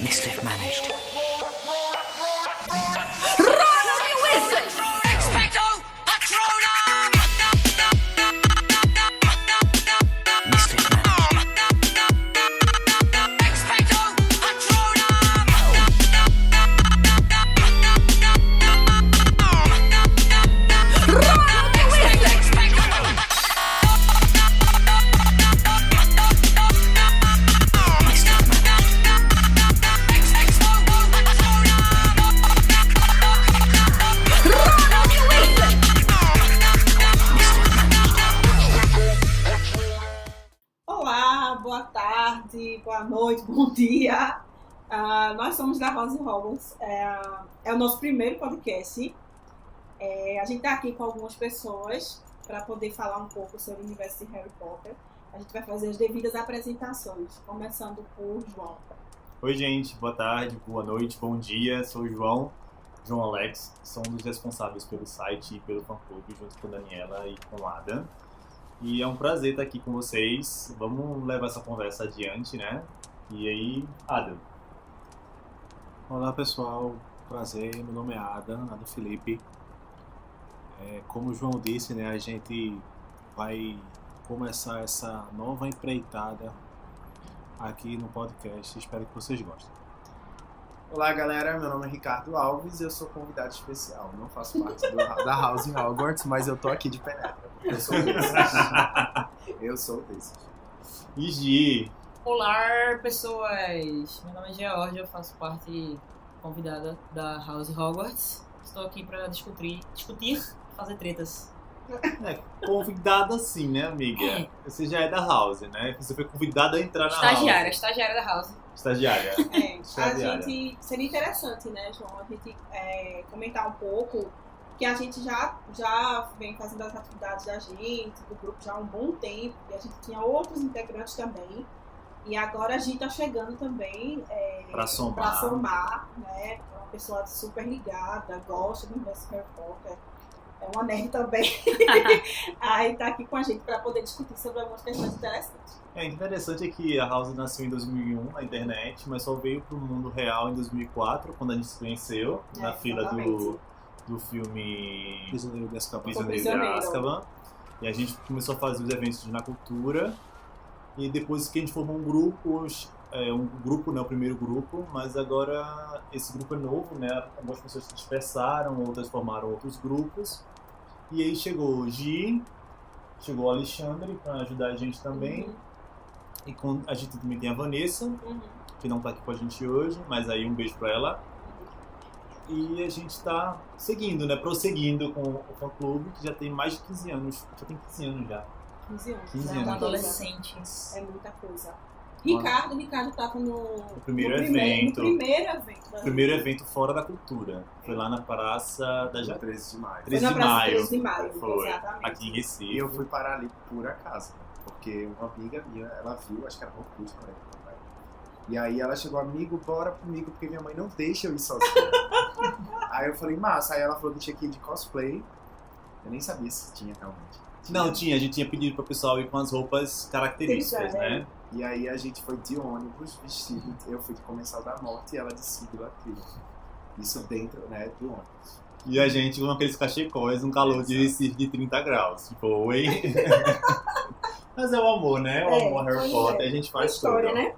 Mischief managed. Boa noite, bom dia. Nós somos da House Hogwarts. É o nosso primeiro podcast. A gente está aqui com algumas pessoas para poder falar um pouco sobre o universo de Harry Potter. A gente vai fazer as devidas apresentações, começando por João. Oi, gente. Boa tarde, boa noite, bom dia. Sou o João Alex. Sou um dos responsáveis pelo site e pelo fã-clube, junto com a Daniela e com o Adam. E é um prazer estar aqui com vocês. Vamos levar essa conversa adiante, né? E aí, Adam? Olá, pessoal. Prazer. Meu nome é Adam Felipe. Como o João disse, né, a gente vai começar essa nova empreitada aqui no podcast. Espero que vocês gostem. Olá, galera. Meu nome é Ricardo Alves e eu sou convidado especial. Não faço parte da House Hogwarts, mas eu tô aqui de penetra. Eu sou desses. Eu sou desses. E Gi? Olá, pessoas! Meu nome é Georgia, eu faço parte convidada da House Hogwarts. Estou aqui para discutir, fazer tretas. Convidada sim, né, amiga? Você já é da House, né? Você foi convidada a entrar na House. Estagiária da House. Estagiária. A gente, seria interessante, né, João, a gente comentar um pouco que a gente já vem fazendo as atividades da gente, do grupo já há um bom tempo, e a gente tinha outros integrantes também, e agora a gente tá chegando também para somar, né, uma pessoa super ligada, gosta do universo Harry Potter, é uma nerd também, aí tá aqui com a gente para poder discutir sobre algumas questões interessantes. Interessante que a House nasceu em 2001 na internet, mas só veio pro mundo real em 2004, quando a gente se conheceu, na fila do filme Prisioneiro de Azkaban. E a gente começou a fazer os eventos de Na Cultura. E depois que a gente formou um grupo, o primeiro grupo, mas agora esse grupo é novo, né? Algumas pessoas se dispersaram, outras formaram outros grupos. E aí chegou o Gi, chegou o Alexandre para ajudar a gente também. Uhum. E a gente também tem a Vanessa, que não tá aqui com a gente hoje, mas aí um beijo para ela. E a gente está seguindo, né? Prosseguindo com o fã-clube, que já tem mais de 15 anos. Já tem 15 anos já. 15 anos. 15 é anos. Adolescentes. É muita coisa. Ricardo estava no primeiro evento. No primeiro evento fora da cultura. Foi lá na Praça da Dia 13 de maio. 13 de maio. 13 de maio, Foi. exatamente. Aqui em Recife. E eu fui parar ali por acaso, porque uma amiga minha, ela viu, acho que era Rocus, né? E aí ela chegou, amigo, bora comigo, porque minha mãe não deixa eu ir sozinha. Aí eu falei, massa. Aí ela falou que tinha que ir de cosplay. Eu nem sabia se tinha realmente. Não, tinha. A gente tinha pedido pro pessoal ir com as roupas características, né? E aí a gente foi de ônibus, vestido. Eu fui de Comensal da Morte e ela de Síbila Trilha. Isso dentro, né, do ônibus. E a gente com aqueles cachecóis, um calor de Recife de 30 graus. Tipo, oi. Mas é o amor, né? O amor Harry Potter. A gente faz história, tudo. né?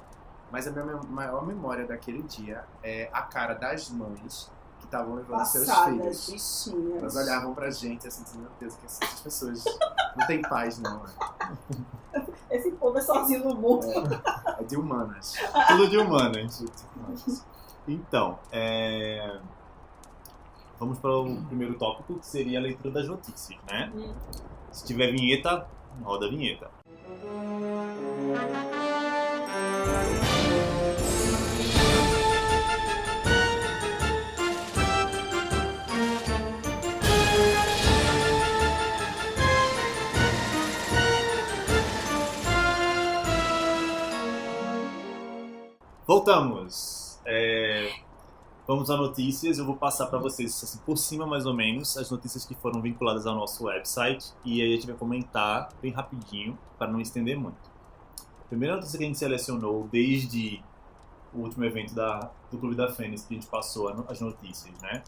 Mas a minha maior memória daquele dia é a cara das mães que estavam levando Passadas, seus filhos. bichinhas. Elas olhavam pra gente assim, dizendo, meu Deus, que essas pessoas não tem paz, não. Né? Esse povo é sozinho no mundo. É de humanas. Tudo de humanas. Então, vamos para o primeiro tópico, que seria a leitura das notícias, né? Se tiver vinheta, roda a vinheta. Voltamos. Vamos a notícias. Eu vou passar para vocês assim, por cima mais ou menos as notícias que foram vinculadas ao nosso website e aí a gente vai comentar bem rapidinho para não estender muito. A primeira notícia que a gente selecionou desde o último evento do Clube da Fênix, que a gente passou as notícias, né?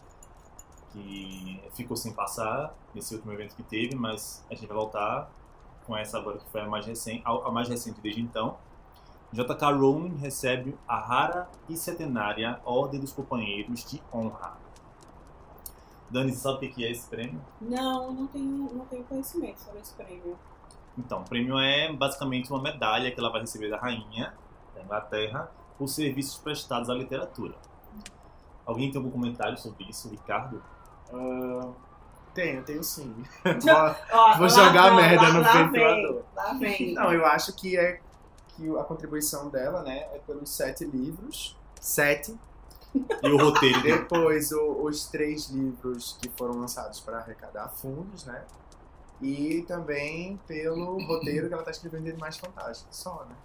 Que ficou sem passar nesse último evento que teve, mas a gente vai voltar com essa agora, que foi a mais recente desde então. J.K. Rowling recebe a rara e centenária Ordem dos Companheiros de Honra. Dani, você sabe o que é esse prêmio? Não tenho conhecimento sobre esse prêmio. Então, o prêmio é basicamente uma medalha que ela vai receber da rainha da Inglaterra por serviços prestados à literatura. Alguém tem algum comentário sobre isso, Ricardo? Tenho sim. Ó, Vou jogar lá, merda lá, no lá ventilador. Lá vem. Não, eu acho que a contribuição dela, né, é pelos 7 livros. 7. E o roteiro? Depois os 3 livros que foram lançados para arrecadar fundos, né? E também pelo roteiro que ela está escrevendo de Animais Fantásticos, só, né?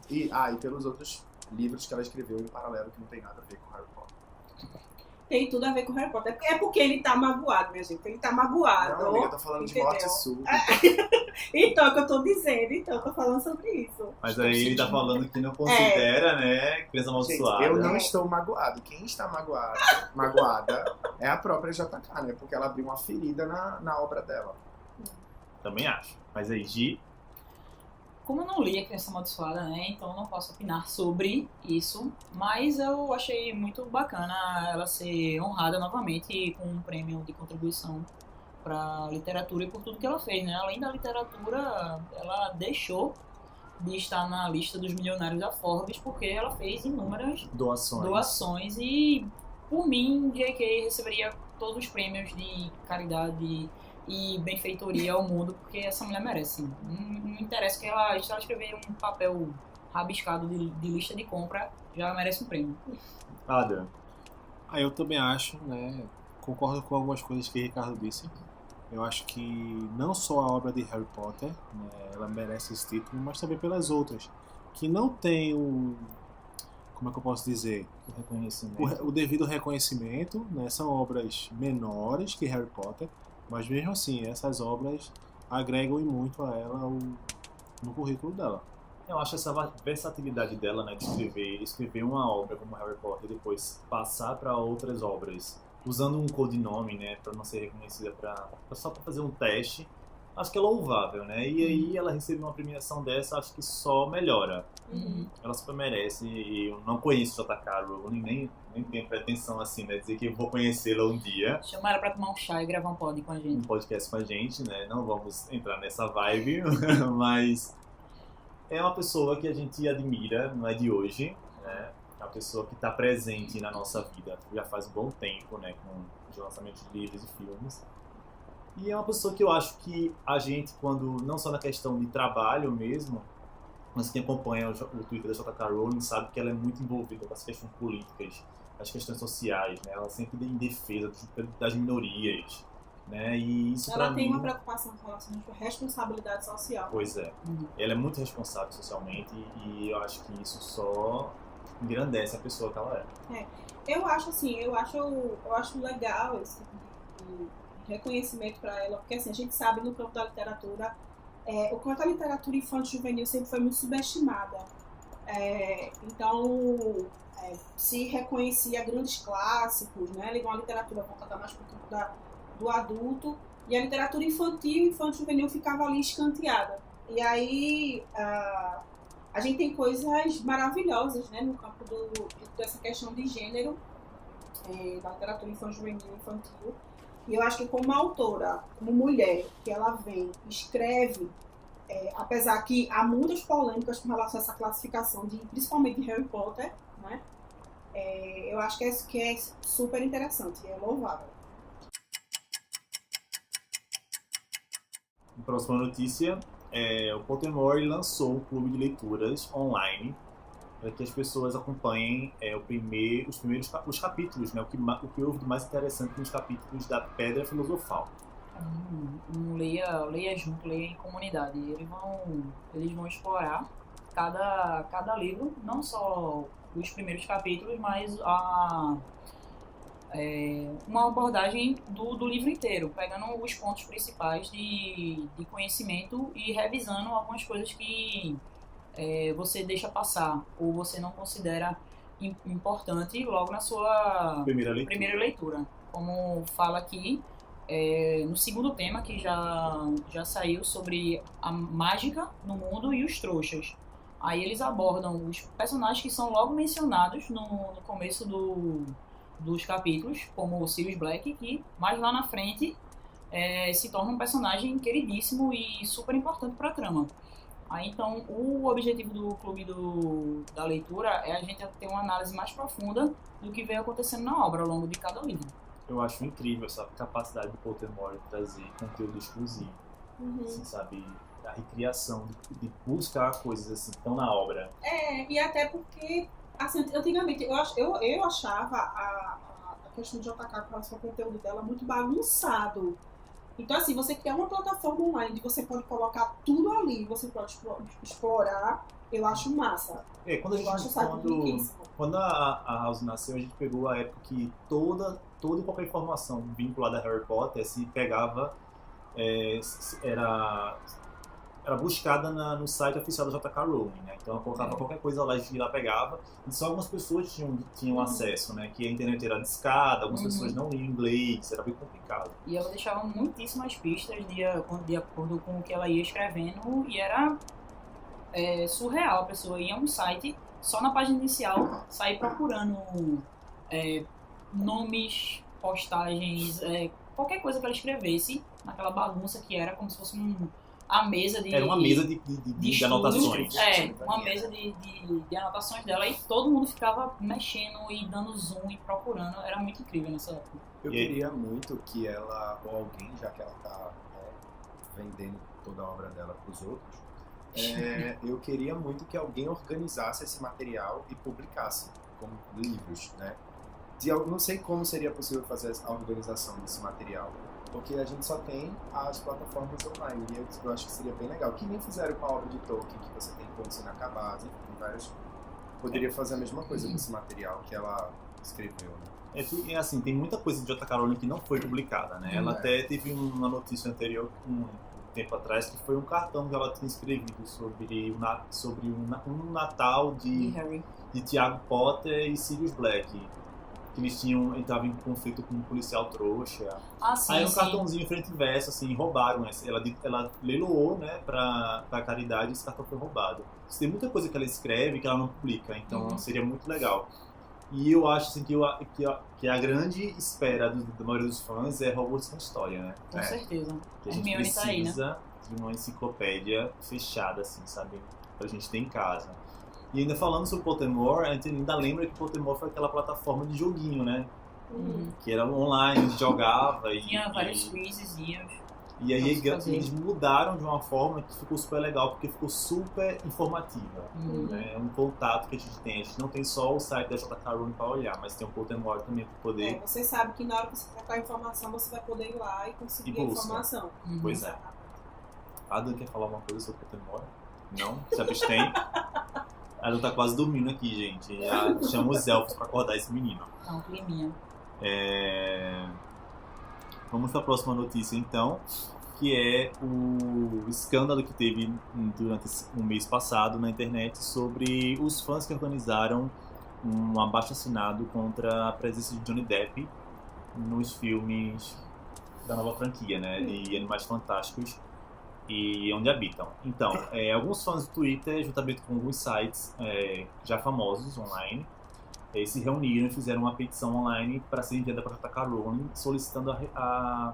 E pelos outros livros que ela escreveu em paralelo que não tem nada a ver com Harry Potter. Tem tudo a ver com Harry Potter. É porque ele tá magoado, minha gente. Ele tá magoado. Não, amiga, eu tô falando de morte súbita. Então, é o que eu tô dizendo. Então, eu tô falando sobre isso. Mas aí ele tá falando que não considera, né, criança amaldiçoada. Eu não estou magoado. Quem está magoada é a própria JK, né? Porque ela abriu uma ferida na obra dela. Também acho. Mas aí, Gi, Como eu não li a Criança Amaldiçoada, né, então eu não posso opinar sobre isso, mas eu achei muito bacana ela ser honrada novamente com um prêmio de contribuição para a literatura e por tudo que ela fez, né? Além da literatura, ela deixou de estar na lista dos milionários da Forbes porque ela fez inúmeras doações e, por mim, J.K. receberia todos os prêmios de caridade e benfeitoria ao mundo, porque essa mulher merece. Não interessa que ela escrever um papel rabiscado de lista de compra, já merece um prêmio. Adam. Eu também acho, né? Concordo com algumas coisas que o Ricardo disse. Eu acho que não só a obra de Harry Potter, né, ela merece esse título, mas também pelas outras, que não tem como é que eu posso dizer? O devido reconhecimento, né? São obras menores que Harry Potter, mas mesmo assim, essas obras agregam muito a ela no currículo dela. Eu acho essa versatilidade dela, né, de escrever uma obra como Harry Potter e depois passar para outras obras, usando um codinome, né, para não ser reconhecida, só para fazer um teste, acho que é louvável, né? E aí ela receber uma premiação dessa, acho que só melhora. Ela super merece, e eu não conheço J.K. Rowling, nem tenho pretensão assim, né, dizer que eu vou conhecê-la um dia. Chamar ela pra tomar um chá e gravar um podcast com a gente, né? Não vamos entrar nessa vibe, mas é uma pessoa que a gente admira, não é de hoje, né? É uma pessoa que está presente na nossa vida já faz um bom tempo, né? Com os lançamentos de livros e filmes. E é uma pessoa que eu acho que a gente, quando, não só na questão de trabalho mesmo, mas quem acompanha o Twitter da J.K. Rowling sabe que ela é muito envolvida com as questões políticas, as questões sociais, né? Ela sempre em defesa das minorias, né? E isso ela tem mim, uma preocupação com relação à responsabilidade social. Pois é. Ela é muito responsável socialmente e eu acho que isso só engrandece a pessoa que ela é. Eu acho assim, eu acho legal esse reconhecimento para ela, porque assim, a gente sabe no campo da literatura o quanto a literatura infantil juvenil sempre foi muito subestimada. Então, se reconhecia grandes clássicos, né? Uma literatura voltada mais para o campo do adulto, e a literatura infantil e juvenil ficava ali escanteada. E aí a gente tem coisas maravilhosas, né, no campo dessa questão de gênero, da literatura juvenil e infantil. E eu acho que como autora, como mulher, que ela vem, escreve, apesar que há muitas polêmicas com relação a essa classificação, principalmente de Harry Potter, né? Eu acho que é super interessante, é louvável. Próxima notícia, o Pottermore lançou um clube de leituras online para que as pessoas acompanhem os capítulos, né? O que houve de mais interessante nos capítulos da Pedra Filosofal. Não leia junto, leia em comunidade. Eles vão explorar cada livro, não só os primeiros capítulos, mas uma abordagem do livro inteiro, pegando os pontos principais de conhecimento e revisando algumas coisas que você deixa passar ou você não considera importante logo na sua Primeira leitura. primeira leitura. Como fala aqui, no segundo tema que já saiu sobre a mágica no mundo e os trouxas. Aí eles abordam os personagens que são logo mencionados no começo dos capítulos, como o Sirius Black, que mais lá na frente se torna um personagem queridíssimo e super importante para a trama. Aí então o objetivo do clube da leitura é a gente ter uma análise mais profunda do que vem acontecendo na obra ao longo de cada livro. Eu acho incrível essa capacidade do Pottermore de trazer conteúdo exclusivo, assim, sabe? A recriação, de buscar coisas assim que estão na obra. E até porque, assim, antigamente eu achava a questão de JK com relação ao conteúdo dela muito bagunçado. Então, assim, você criar uma plataforma online onde você pode colocar tudo ali, você pode explorar, eu acho massa. Quando a House nasceu, a gente pegou a época que toda e qualquer informação vinculada a Harry Potter se pegava, era buscada no site oficial da JK Rowling, né? Então ela colocava qualquer coisa lá, a gente lá pegava, e só algumas pessoas tinham acesso, né? Que a internet era discada, algumas pessoas não liam inglês, era bem complicado. E ela deixava muitíssimas pistas de acordo com o que ela ia escrevendo, e era surreal. A pessoa ia a um site, só na página inicial, sair procurando nomes, postagens, qualquer coisa que ela escrevesse, naquela bagunça que era como se fosse a mesa de... Era uma mesa de anotações. Uma mesa de anotações dela, e todo mundo ficava mexendo e dando zoom e procurando. Era muito incrível nessa época. Eu queria muito que ela, ou alguém, já que ela tá vendendo toda a obra dela pros outros, eu queria muito que alguém organizasse esse material e publicasse como livros, né? Não sei como seria possível fazer a organização desse material, porque a gente só tem as plataformas online, e eu acho que seria bem legal. Que nem fizeram com a obra de Tolkien, que você tem contos inacabados, enfim, vários. Poderia fazer a mesma coisa com esse material que ela escreveu, né? Assim, tem muita coisa de JK Rowling que não foi publicada, né? Ela até teve uma notícia anterior, um tempo atrás, que foi um cartão que ela tinha escrevido sobre um Natal de Tiago Potter e Sirius Black. Que eles entravam em conflito com um policial trouxa. Aí um cartãozinho frente e verso, assim, roubaram. Ela leiloou, né, pra caridade, e esse cartão foi roubado. Tem muita coisa que ela escreve que ela não publica, então seria muito legal. E eu acho assim, que a grande espera da maioria dos fãs é Hogwarts com história, né? Com certeza. Que a gente precisa de uma enciclopédia fechada, assim, sabe? Pra gente ter em casa. E ainda falando sobre Pottermore, a gente ainda lembra que Pottermore foi aquela plataforma de joguinho, né? Que era online, a gente jogava e... Tinha vários quizezinhos. E aí eles mudaram de uma forma que ficou super legal, porque ficou super informativa. Né? É um contato que a gente tem. A gente não tem só o site da JK Rowling para olhar, mas tem o Pottermore também para poder... Você sabe que na hora que você trocar a informação, você vai poder ir lá e conseguir a informação. Pois é. Adam quer falar alguma coisa sobre Pottermore? Não? Se abstém? Ela tá quase dormindo aqui, gente. Já chama os elfos pra acordar esse menino. Não, climinha. Vamos pra próxima notícia, então, que é o escândalo que teve durante o mês passado na internet sobre os fãs que organizaram um abaixo-assinado contra a presença de Johnny Depp nos filmes da nova franquia, né, de Animais Fantásticos e Onde Habitam. Então, alguns fãs do Twitter, juntamente com alguns sites já famosos online, se reuniram e fizeram uma petição online para ser enviada para JK Rowling, solicitando a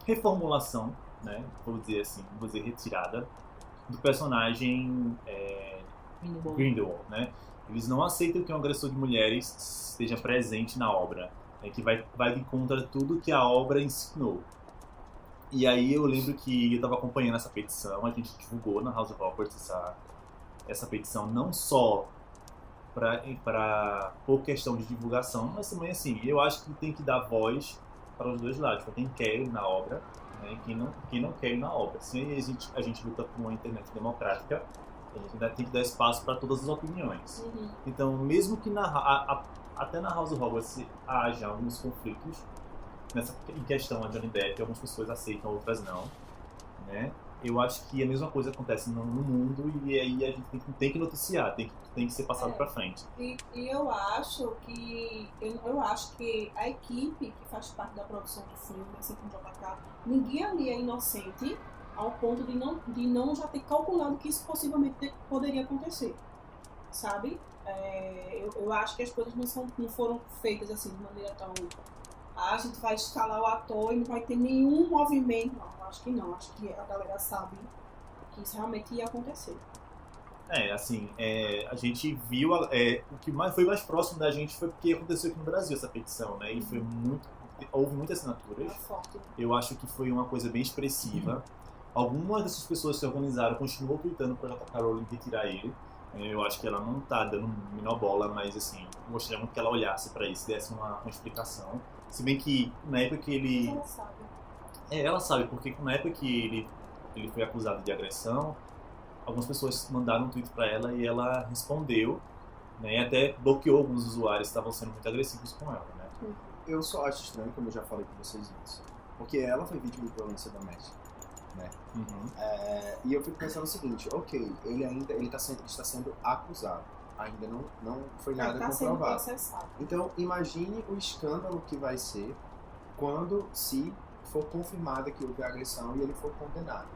reformulação, né, vou dizer retirada, do personagem Grindelwald, né? Eles não aceitam que um agressor de mulheres esteja presente na obra, que vai de contra tudo que a obra ensinou. E aí eu lembro que eu estava acompanhando essa petição, a gente divulgou na House of Hogwarts essa petição, não só por questão de divulgação, mas também assim, eu acho que tem que dar voz para os dois lados, para quem quer ir na obra, né, e quem não quer ir na obra. Se a gente luta por uma internet democrática, a gente ainda tem que dar espaço para todas as opiniões. Então, mesmo que até na House of Hogwarts haja alguns conflitos, em questão a Johnny Depp, algumas pessoas aceitam, outras não, né? eu acho que a mesma coisa acontece no mundo e aí a gente tem que noticiar, tem que ser passado pra frente. E eu acho que a equipe que faz parte da produção do filme, assim como o JK, ninguém ali é inocente ao ponto de não já ter calculado que isso possivelmente poderia acontecer, sabe? Eu acho que as coisas não foram feitas assim de maneira tão... a gente vai escalar o ator e não vai ter nenhum movimento. Não, acho que não. Acho que a galera sabe que isso realmente ia acontecer. Assim, a gente viu, o que foi mais próximo da gente foi porque aconteceu aqui no Brasil essa petição, né? E houve muitas assinaturas. Forte. Eu acho que foi uma coisa bem expressiva. Algumas dessas pessoas se organizaram, continuou tweetando para J.K. Rowling retirar ele. Eu acho que ela não tá dando a menor bola, mas assim, gostaria muito que ela olhasse para isso, desse uma explicação. Se bem que na época que ele... Ela sabe. Ela sabe, porque na época que ele foi acusado de agressão, algumas pessoas mandaram um tweet para ela e ela respondeu, né, e até bloqueou alguns usuários que estavam sendo muito agressivos com ela, né? Eu só acho estranho, como eu já falei com vocês antes, porque ela foi vítima de violência doméstica, né? E eu fico pensando o seguinte, ok, ele está sendo acusado, ainda não foi nada comprovado. Então imagine o escândalo que vai ser quando se for confirmada que houve agressão e ele for condenado,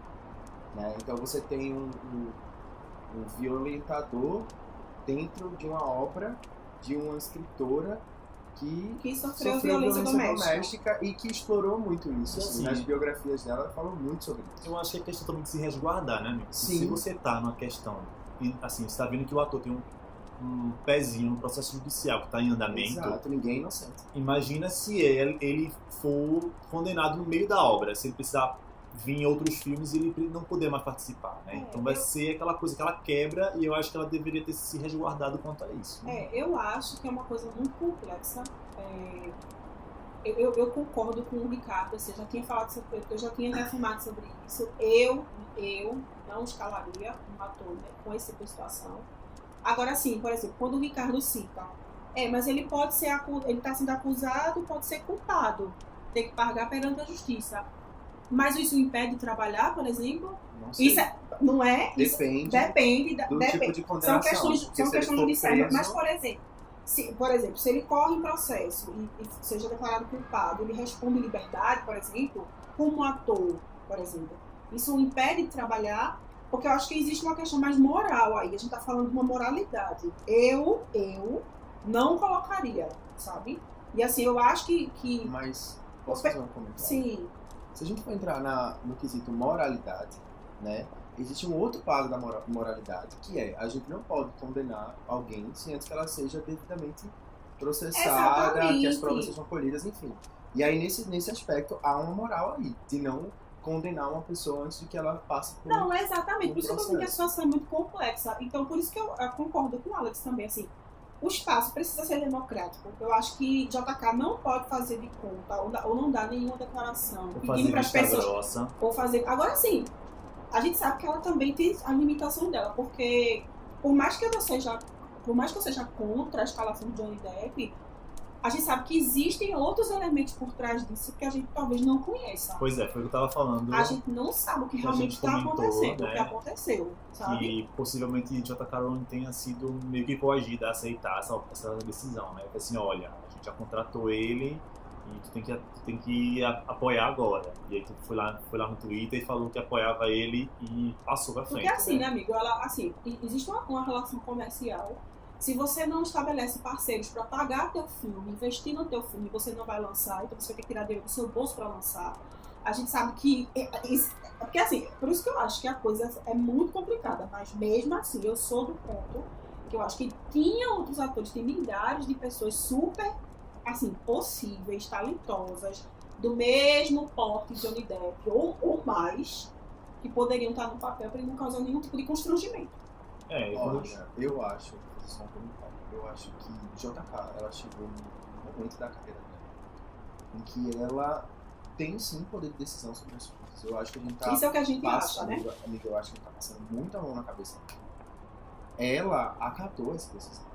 né? Então você tem um violentador dentro de uma obra de uma escritora que sofreu violência doméstica e que explorou muito isso. Assim, nas biografias dela falam muito sobre isso. Eu acho que é questão também de se resguardar, né, amigo? Sim. Se você tá numa questão, assim, você tá vendo que o ator tem um pezinho no processo judicial que está em andamento. Exato, ninguém é inocente. Imagina se ele for condenado no meio da obra, se ele precisar vir em outros filmes e ele não poder mais participar, né? Então vai ser aquela coisa que ela quebra e eu acho que ela deveria ter se resguardado quanto a isso. Eu acho que é uma coisa muito complexa. Eu concordo com o Ricardo, assim, eu já tinha reafirmado sobre isso. Eu não escalaria um ator, né, com esse tipo de situação. Agora sim, por exemplo, quando o Ricardo cita, mas ele ele está sendo acusado, pode ser culpado, ter que pagar perante a justiça. Mas isso impede de trabalhar, por exemplo? Não sei. Isso não é? Depende do tipo de condenação. São questões judiciais. Mas, por exemplo, se ele corre em processo e seja declarado culpado, ele responde em liberdade, por exemplo, como ator, por exemplo, isso o impede de trabalhar, porque eu acho que existe uma questão mais moral aí. A gente está falando de uma moralidade. Eu não colocaria, sabe? E assim, eu acho que... Mas, posso fazer um comentário? Sim. Se a gente for entrar no quesito moralidade, né, existe um outro lado da moralidade, que é, a gente não pode condenar alguém sem antes que ela seja devidamente processada, Exatamente. Que as provas sejam colhidas, enfim. E aí, nesse aspecto, há uma moral aí, de não condenar uma pessoa antes de que ela passe por Não, exatamente. Por isso que eu digo que a processo. situação é muito complexa. Então, por isso que eu concordo com o Alex também, assim. O espaço precisa ser democrático. Eu acho que JK não pode fazer de conta ou não dar nenhuma declaração pedindo para as pessoas ou fazer. Agora sim, a gente sabe que ela também tem a limitação dela, porque por mais que eu seja contra a escalação de Johnny Depp, a gente sabe que existem outros elementos por trás disso que a gente talvez não conheça. Pois é, foi o que eu tava falando. A gente não sabe o que realmente está acontecendo, né, o que aconteceu, sabe? Que possivelmente J.K. Rowling tenha sido meio que coagida a aceitar essa decisão, né? Assim, olha, a gente já contratou ele e tu tem que apoiar agora. E aí tu foi lá no Twitter e falou que apoiava ele e passou pra frente. Porque assim, né, amigo, existe uma relação comercial. Se você não estabelece parceiros para pagar teu filme, investir no teu filme, você não vai lançar, então você vai ter que tirar dinheiro do seu bolso para lançar. A gente sabe que... Porque assim, por isso que eu acho que a coisa é muito complicada, mas mesmo assim, eu sou do ponto que eu acho que tinha outros atores, tem milhares de pessoas super, assim, possíveis, talentosas, do mesmo porte de Johnny Depp, ou mais, que poderiam estar no papel para ele não causar nenhum tipo de constrangimento. Olha, eu acho que JK, ela chegou num momento da carreira dela em que ela tem sim poder de decisão sobre as coisas. Eu acho que a gente tá Isso é o que a gente passando, acha, né? Amiga, eu acho que a gente tá passando muita mão na cabeça dela. Ela acatou essa decisão.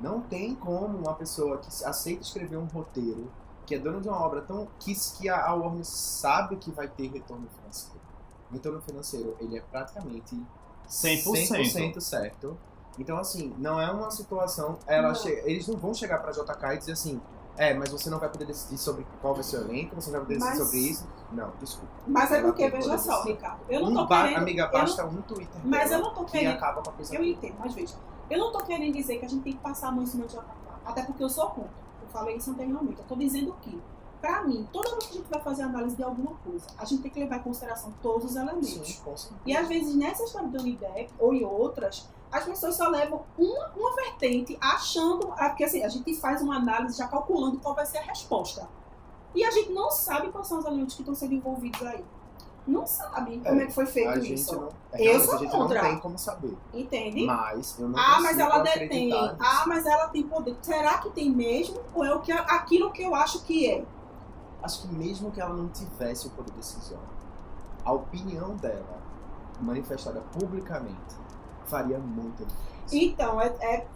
Não tem como uma pessoa que aceita escrever um roteiro, que é dona de uma obra tão que a Warner sabe que vai ter retorno financeiro, retorno financeiro, ele é praticamente 100%. certo. Então, assim, não é uma situação... Eles não vão chegar pra JK e dizer assim, mas você não vai poder decidir sobre qual vai ser o elenco, você não vai poder decidir sobre isso. Não, desculpa. Mas é Ela porque, tem veja poder só, decidir. Ricardo, eu não tô querendo... Amiga, basta um Twitter Mas dela eu não tô que querendo... acaba com a coisa. Eu entendo, mas veja, eu não tô querendo dizer que a gente tem que passar a mão em cima de JK, até porque eu sou contra. Eu falei isso anteriormente. Eu tô dizendo que, pra mim, toda vez que a gente vai fazer análise de alguma coisa, a gente tem que levar em consideração todos os elementos. Sim, com certeza. E às vezes, nessa história do Johnny Depp, ou em outras, as pessoas só levam uma vertente achando... Porque assim, a gente faz uma análise já calculando qual vai ser a resposta. E a gente não sabe quais são os elementos que estão sendo envolvidos aí. Não sabe como é que foi feito A gente isso. não, Eu sou a gente contra. não tem como saber. Entende? Mas eu não Mas consigo ela acreditar detém. nisso. Mas ela tem poder. Será que tem mesmo? Ou é aquilo que eu acho que é? Acho que mesmo que ela não tivesse o poder decisório, a opinião dela, manifestada publicamente, faria muita diferença. Então,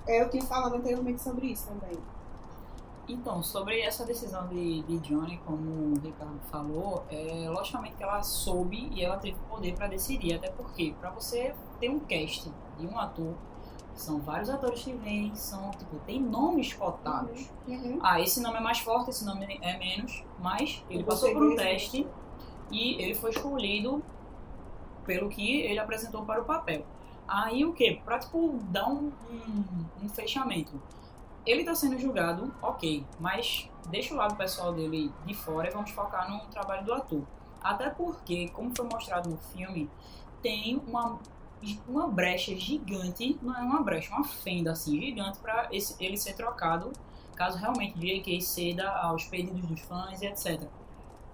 eu tinha falado anteriormente sobre isso também. Então, sobre essa decisão de Johnny, como o Ricardo falou, logicamente que ela soube e ela teve poder para decidir, até porque para você ter um cast de um ator, são vários atores que vêm, tem nomes cotados. Uhum. Esse nome é mais forte, esse nome é menos, mas ele Você passou por um vê, teste e ele foi escolhido pelo que ele apresentou para o papel. Aí o que? Para dar um fechamento. Ele está sendo julgado, ok, mas deixa o lado pessoal dele de fora e vamos focar no trabalho do ator. Até porque, como foi mostrado no filme, tem uma brecha gigante, não é uma brecha, uma fenda assim, gigante para ele ser trocado, caso realmente J.K. ceda aos pedidos dos fãs e etc.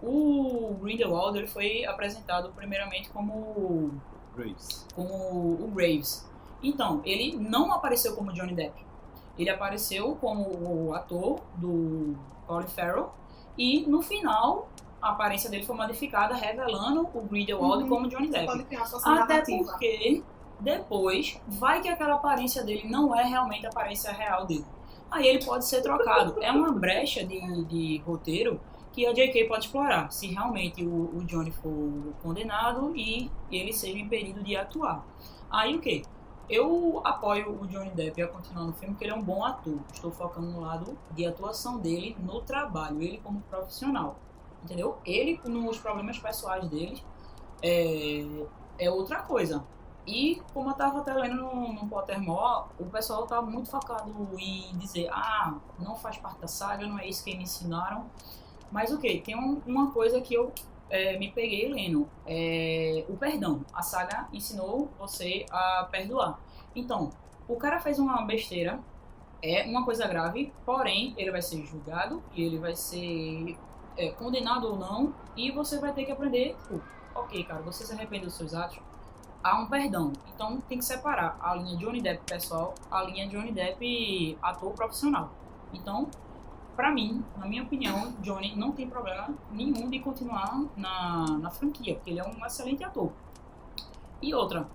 O Grindelwald ele foi apresentado primeiramente como o Graves. Então, ele não apareceu como Johnny Depp. Ele apareceu como o ator do Colin Farrell e no final a aparência dele foi modificada, revelando o Grindelwald como Johnny Depp. Pode criar sua Até narrativa. porque depois vai que aquela aparência dele não é realmente a aparência real dele. Aí ele pode ser trocado. É uma brecha de roteiro que a J.K. pode explorar, se realmente o Johnny for condenado e ele seja impedido de atuar. Aí o quê? Eu apoio o Johnny Depp a continuar no filme, porque ele é um bom ator. Estou focando no lado de atuação dele no trabalho, ele como profissional. Entendeu? Ele, nos problemas pessoais dele, é outra coisa. E, como eu estava até lendo no Pottermore, o pessoal está muito focado em dizer não faz parte da saga, não é isso que me ensinaram. Mas o quê? Tem uma coisa que eu me peguei lendo. O perdão. A saga ensinou você a perdoar. Então, o cara fez uma besteira, é uma coisa grave, porém, ele vai ser julgado e ele vai ser condenado ou não, e você vai ter que aprender, ok, cara, você se arrepende dos seus atos, há um perdão. Então, tem que separar a linha Johnny Depp pessoal, a linha Johnny Depp ator profissional. Então, pra mim, na minha opinião, Johnny não tem problema nenhum de continuar na franquia, porque ele é um excelente ator. E outra,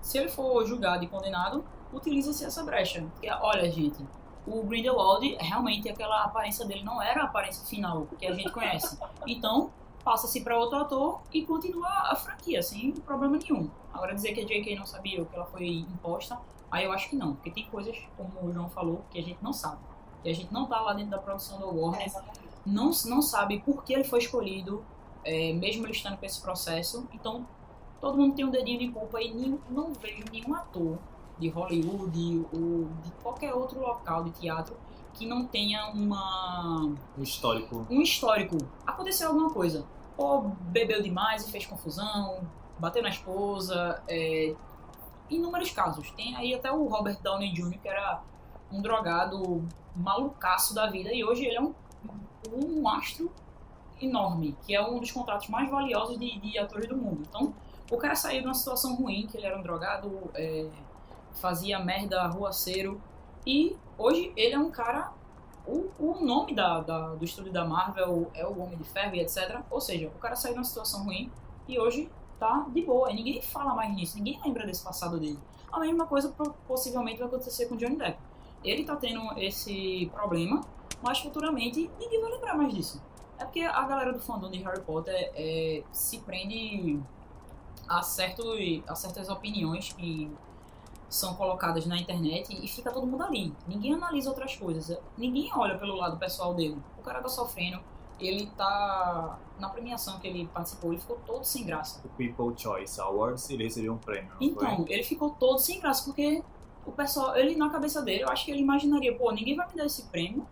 se ele for julgado e condenado, utiliza-se essa brecha. Porque, olha, gente, o Grindelwald, realmente aquela aparência dele não era a aparência final que a gente conhece. Então, passa-se para outro ator e continua a franquia, sem problema nenhum. Agora, dizer que a J.K. não sabia ou que ela foi imposta, aí eu acho que não. Porque tem coisas, como o João falou, que a gente não sabe. Que a gente não tá lá dentro da produção do Warner, não sabe por que ele foi escolhido, mesmo ele estando com esse processo. Então, todo mundo tem um dedinho de culpa e não vejo nenhum ator de Hollywood ou de qualquer outro local de teatro que não tenha um histórico. Aconteceu alguma coisa. Ou bebeu demais e fez confusão, bateu na esposa, inúmeros casos. Tem aí até o Robert Downey Jr., que era um drogado malucaço da vida, e hoje ele é um astro enorme, que é um dos contratos mais valiosos de atores do mundo. Então, o cara saiu de uma situação ruim, que ele era um drogado, fazia merda, arruaceiro, e hoje ele é um cara, o nome do estúdio da Marvel é o Homem de Ferro e etc. Ou seja, o cara saiu de uma situação ruim e hoje tá de boa, e ninguém fala mais nisso, ninguém lembra desse passado dele. A mesma coisa possivelmente vai acontecer com o Johnny Depp. Ele tá tendo esse problema, mas futuramente ninguém vai lembrar mais disso. É porque a galera do fandom de Harry Potter se prende a certas opiniões que são colocadas na internet e fica todo mundo ali. Ninguém analisa outras coisas. Ninguém olha pelo lado pessoal dele. O cara tá sofrendo. Ele tá... Na premiação que ele participou, ele ficou todo sem graça. O People Choice Awards, ele recebeu um prêmio, não Então, foi? ele ficou todo sem graça, porque o pessoal, ele na cabeça dele, eu acho que ele imaginaria, pô, ninguém vai me dar esse prêmio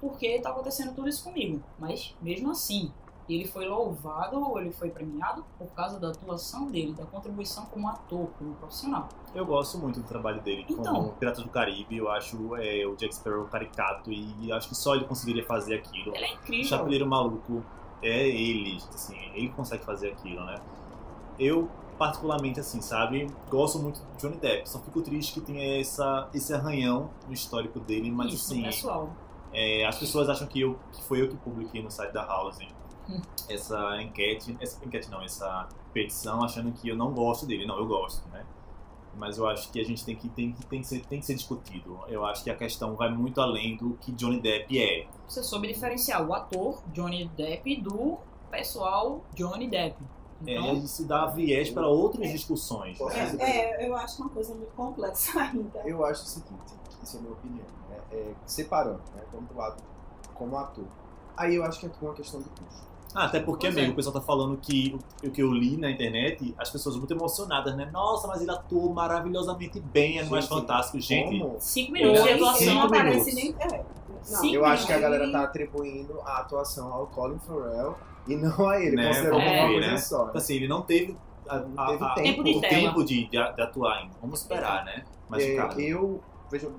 porque tá acontecendo tudo isso comigo. Mas, mesmo assim, ele foi louvado, ele foi premiado por causa da atuação dele, da contribuição como ator, como profissional. Eu gosto muito do trabalho dele Então. como Piratas do Caribe. Eu acho o Jack Sparrow caricato e acho que só ele conseguiria fazer aquilo. Ele é O incrível. Chapeleiro Maluco é ele, assim, ele consegue fazer aquilo, né? Eu, particularmente, assim, sabe, gosto muito do Johnny Depp, só fico triste que tenha esse arranhão no histórico dele, mas Isso, assim, pessoal. as pessoas acham que foi eu que publiquei no site da House essa petição, achando que eu não gosto dele. Não, eu gosto, né? Mas eu acho que a gente tem que ser discutido. Eu acho que a questão vai muito além do que Johnny Depp é. Você soube diferenciar o ator Johnny Depp do pessoal Johnny Depp. Então, Se dá viés para outras discussões. Posso Né? dizer? Eu acho uma coisa muito complexa ainda. Eu acho o seguinte, isso é a minha opinião, né? Separando, né? Vamos pro lado como ator. Aí eu acho que é tudo uma questão de custo. Até porque, Pois é. amigo, o pessoal tá falando que o que eu li na internet, as pessoas muito emocionadas, né? Nossa, mas ele atuou maravilhosamente bem, é mais Gente, fantástico. Gente, Como? 5 minutos de Ele atuação. não aparece minutos. nem. Não. Sim. Eu acho que a Ele- galera tá atribuindo a atuação ao Colin Farrell e não a ele, Né, considerou como uma né? coisa só. Então, assim, ele não teve, Não teve o tempo de tempo de atuar ainda. Vamos esperar, né? Mas o cara...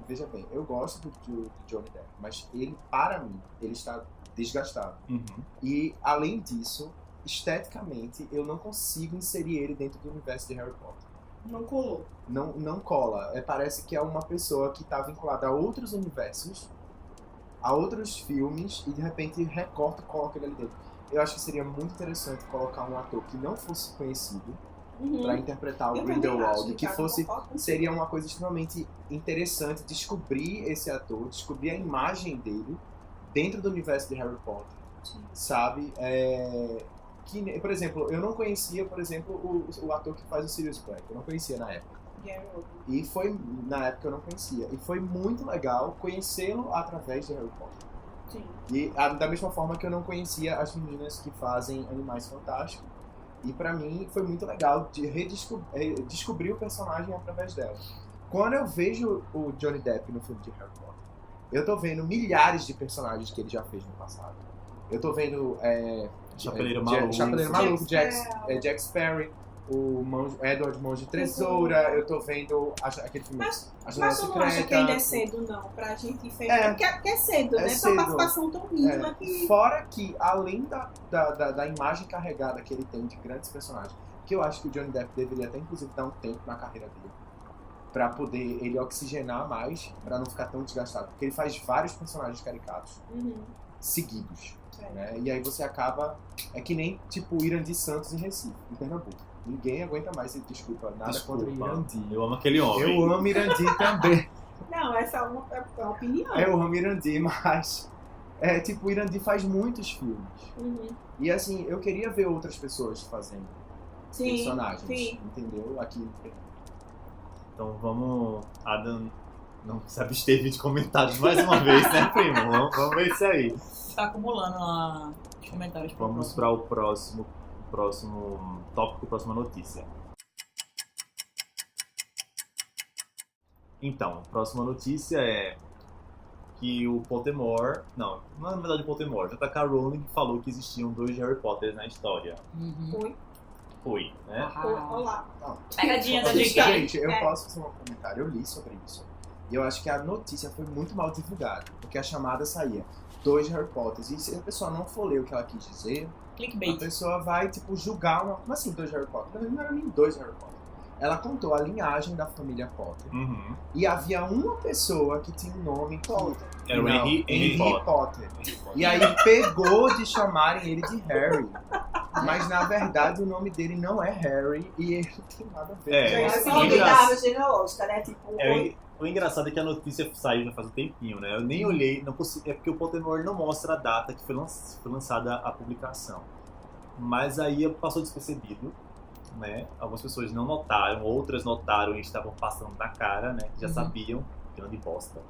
Veja bem, eu gosto do Johnny Depp, mas ele, para mim, ele está desgastado. Uhum. E, além disso, esteticamente, eu não consigo inserir ele dentro do universo de Harry Potter. Não colou. Não cola. Parece que é uma pessoa que está vinculada a outros universos, a outros filmes, e de repente recorta e coloca ele ali dentro. Eu acho que seria muito interessante colocar um ator que não fosse conhecido para interpretar o Eu também Grindelwald, acho, que cara, fosse concordo contigo. seria uma coisa extremamente interessante descobrir esse ator, descobrir a imagem dele dentro do universo de Harry Potter, Sim. sabe? Por exemplo, eu não conhecia, o ator que faz o Sirius Black, eu não conhecia na época. Gary Oldman. E foi, na época eu não conhecia, e foi muito legal conhecê-lo através de Harry Potter. Sim. E da mesma forma que eu não conhecia as meninas que fazem Animais Fantásticos. E pra mim foi muito legal de descobrir o personagem através dela. Quando eu vejo o Johnny Depp no filme de Harry Potter, eu tô vendo milhares de personagens que ele já fez no passado. Eu tô vendo Chapeleiro Maluco. Chapeleiro Maluco, Jack Jack Sparrow, o Edward Mão de Tesoura, eu tô vendo aquele filme Mas A Mas Janela tu não acha que ainda é Secreta. cedo, não, pra gente fechar? Porque é cedo, né? Foi cedo. uma participação tão mínima que... Fora que, além da imagem carregada que ele tem de grandes personagens, que eu acho que o Johnny Depp deveria até, inclusive, dar um tempo na carreira dele, pra poder ele oxigenar mais, pra não ficar tão desgastado. Porque ele faz vários personagens caricatos Uhum. seguidos, É. né? E aí você acaba... É que nem, tipo, o Irandi Santos em Recife, em Pernambuco. Ninguém aguenta mais, desculpa, nada contra o Irandi. Eu amo aquele homem. Eu amo Irandi também. Não, essa é uma opinião. Eu amo Irandi, mas... o Irandi faz muitos filmes. Uhum. E assim, eu queria ver outras pessoas fazendo Sim, personagens, sim. entendeu? Aqui. Então vamos... Adam não se absteve de comentários mais uma vez, né, primo? Vamos ver isso aí. Tá acumulando os comentários. pro Vamos próximo. para o próximo tópico, próxima notícia. Então, a próxima notícia é que o Pottermore... Não é na verdade o Pottermore. J.K. Rowling falou que existiam 2 Harry Potters na história. Uhum. Foi, né? Ah. Olá. Não. Pegadinha da Gente, JK. gente, eu É. posso fazer um comentário. Eu li sobre isso. E eu acho que a notícia foi muito mal divulgada. Porque a chamada saía 2 Harry Potters. E se a pessoa não for ler o que ela quis dizer, a Clickbait. pessoa vai, julgar uma... Como assim 2 Harry Potters? Não era nem 2 Harry Potters. Ela contou a linhagem da família Potter. Uhum. E havia uma pessoa que tinha um nome Potter. Era o Henry Potter. E aí pegou de chamarem ele de Harry. Mas na verdade o nome dele não é Harry e ele não tem nada a ver É, com É isso. sim. só uma árvore genealógica, né? Tipo, É o O engraçado é que a notícia saiu já faz um tempinho, né? Eu nem olhei, não consegui, é porque o Pottermore não mostra a data que foi lançada a publicação. Mas aí passou despercebido, né? Algumas pessoas não notaram, outras notaram e estavam passando na cara, né? Já sabiam, grande bosta,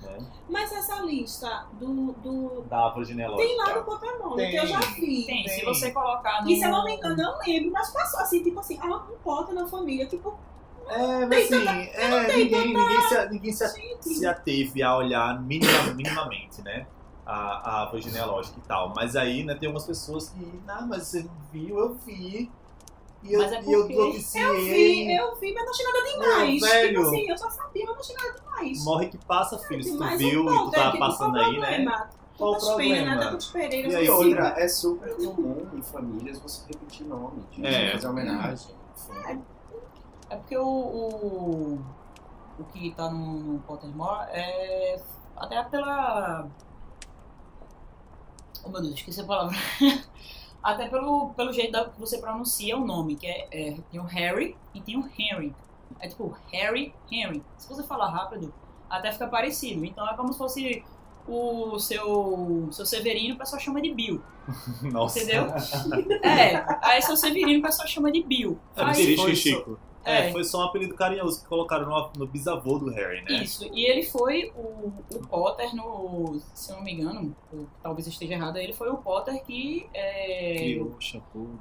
né? Mas essa lista do Da árvore genealógica. tem lá no Pottermore, que eu já vi. Tem, se você colocar no... E se eu não me engano, eu lembro, mas passou assim, tipo assim, um Potter na família, tipo, Mas assim, ninguém se ateve a olhar minimamente, né? A árvore genealógica e tal. Mas aí, né, tem algumas pessoas que, mas você não viu, eu vi. E Mas é eu porque noticiei. eu vi, mas não achei nada demais. velho. Tipo assim, eu só sabia, mas não achei nada demais. Morre que passa, filho. Se tu Mas viu um e tu Potter, tá tipo, passando qual aí, né? problema? Qual o Tutas Pena, problema? nada Tutas Pereira, E não aí, E sei. outra, é super comum em famílias você repetir nome, fazer homenagem. Enfim. É porque o que tá no Pottermore é até pela... Oh meu Deus, esqueci a palavra. Até pelo jeito que você pronuncia o nome, que tem o Harry e tem o Henry. É tipo Harry, Henry. Se você falar rápido, até fica parecido. Então é como se fosse o seu Severino, o pessoal chama de Bill. Nossa. Entendeu? Aí seu Severino, o pessoal chama de Bill. Aí, Foi só um apelido carinhoso que colocaram no bisavô do Harry, né? Isso, e ele foi o Potter se eu não me engano, talvez esteja errado, ele foi o Potter que Criou o shampoo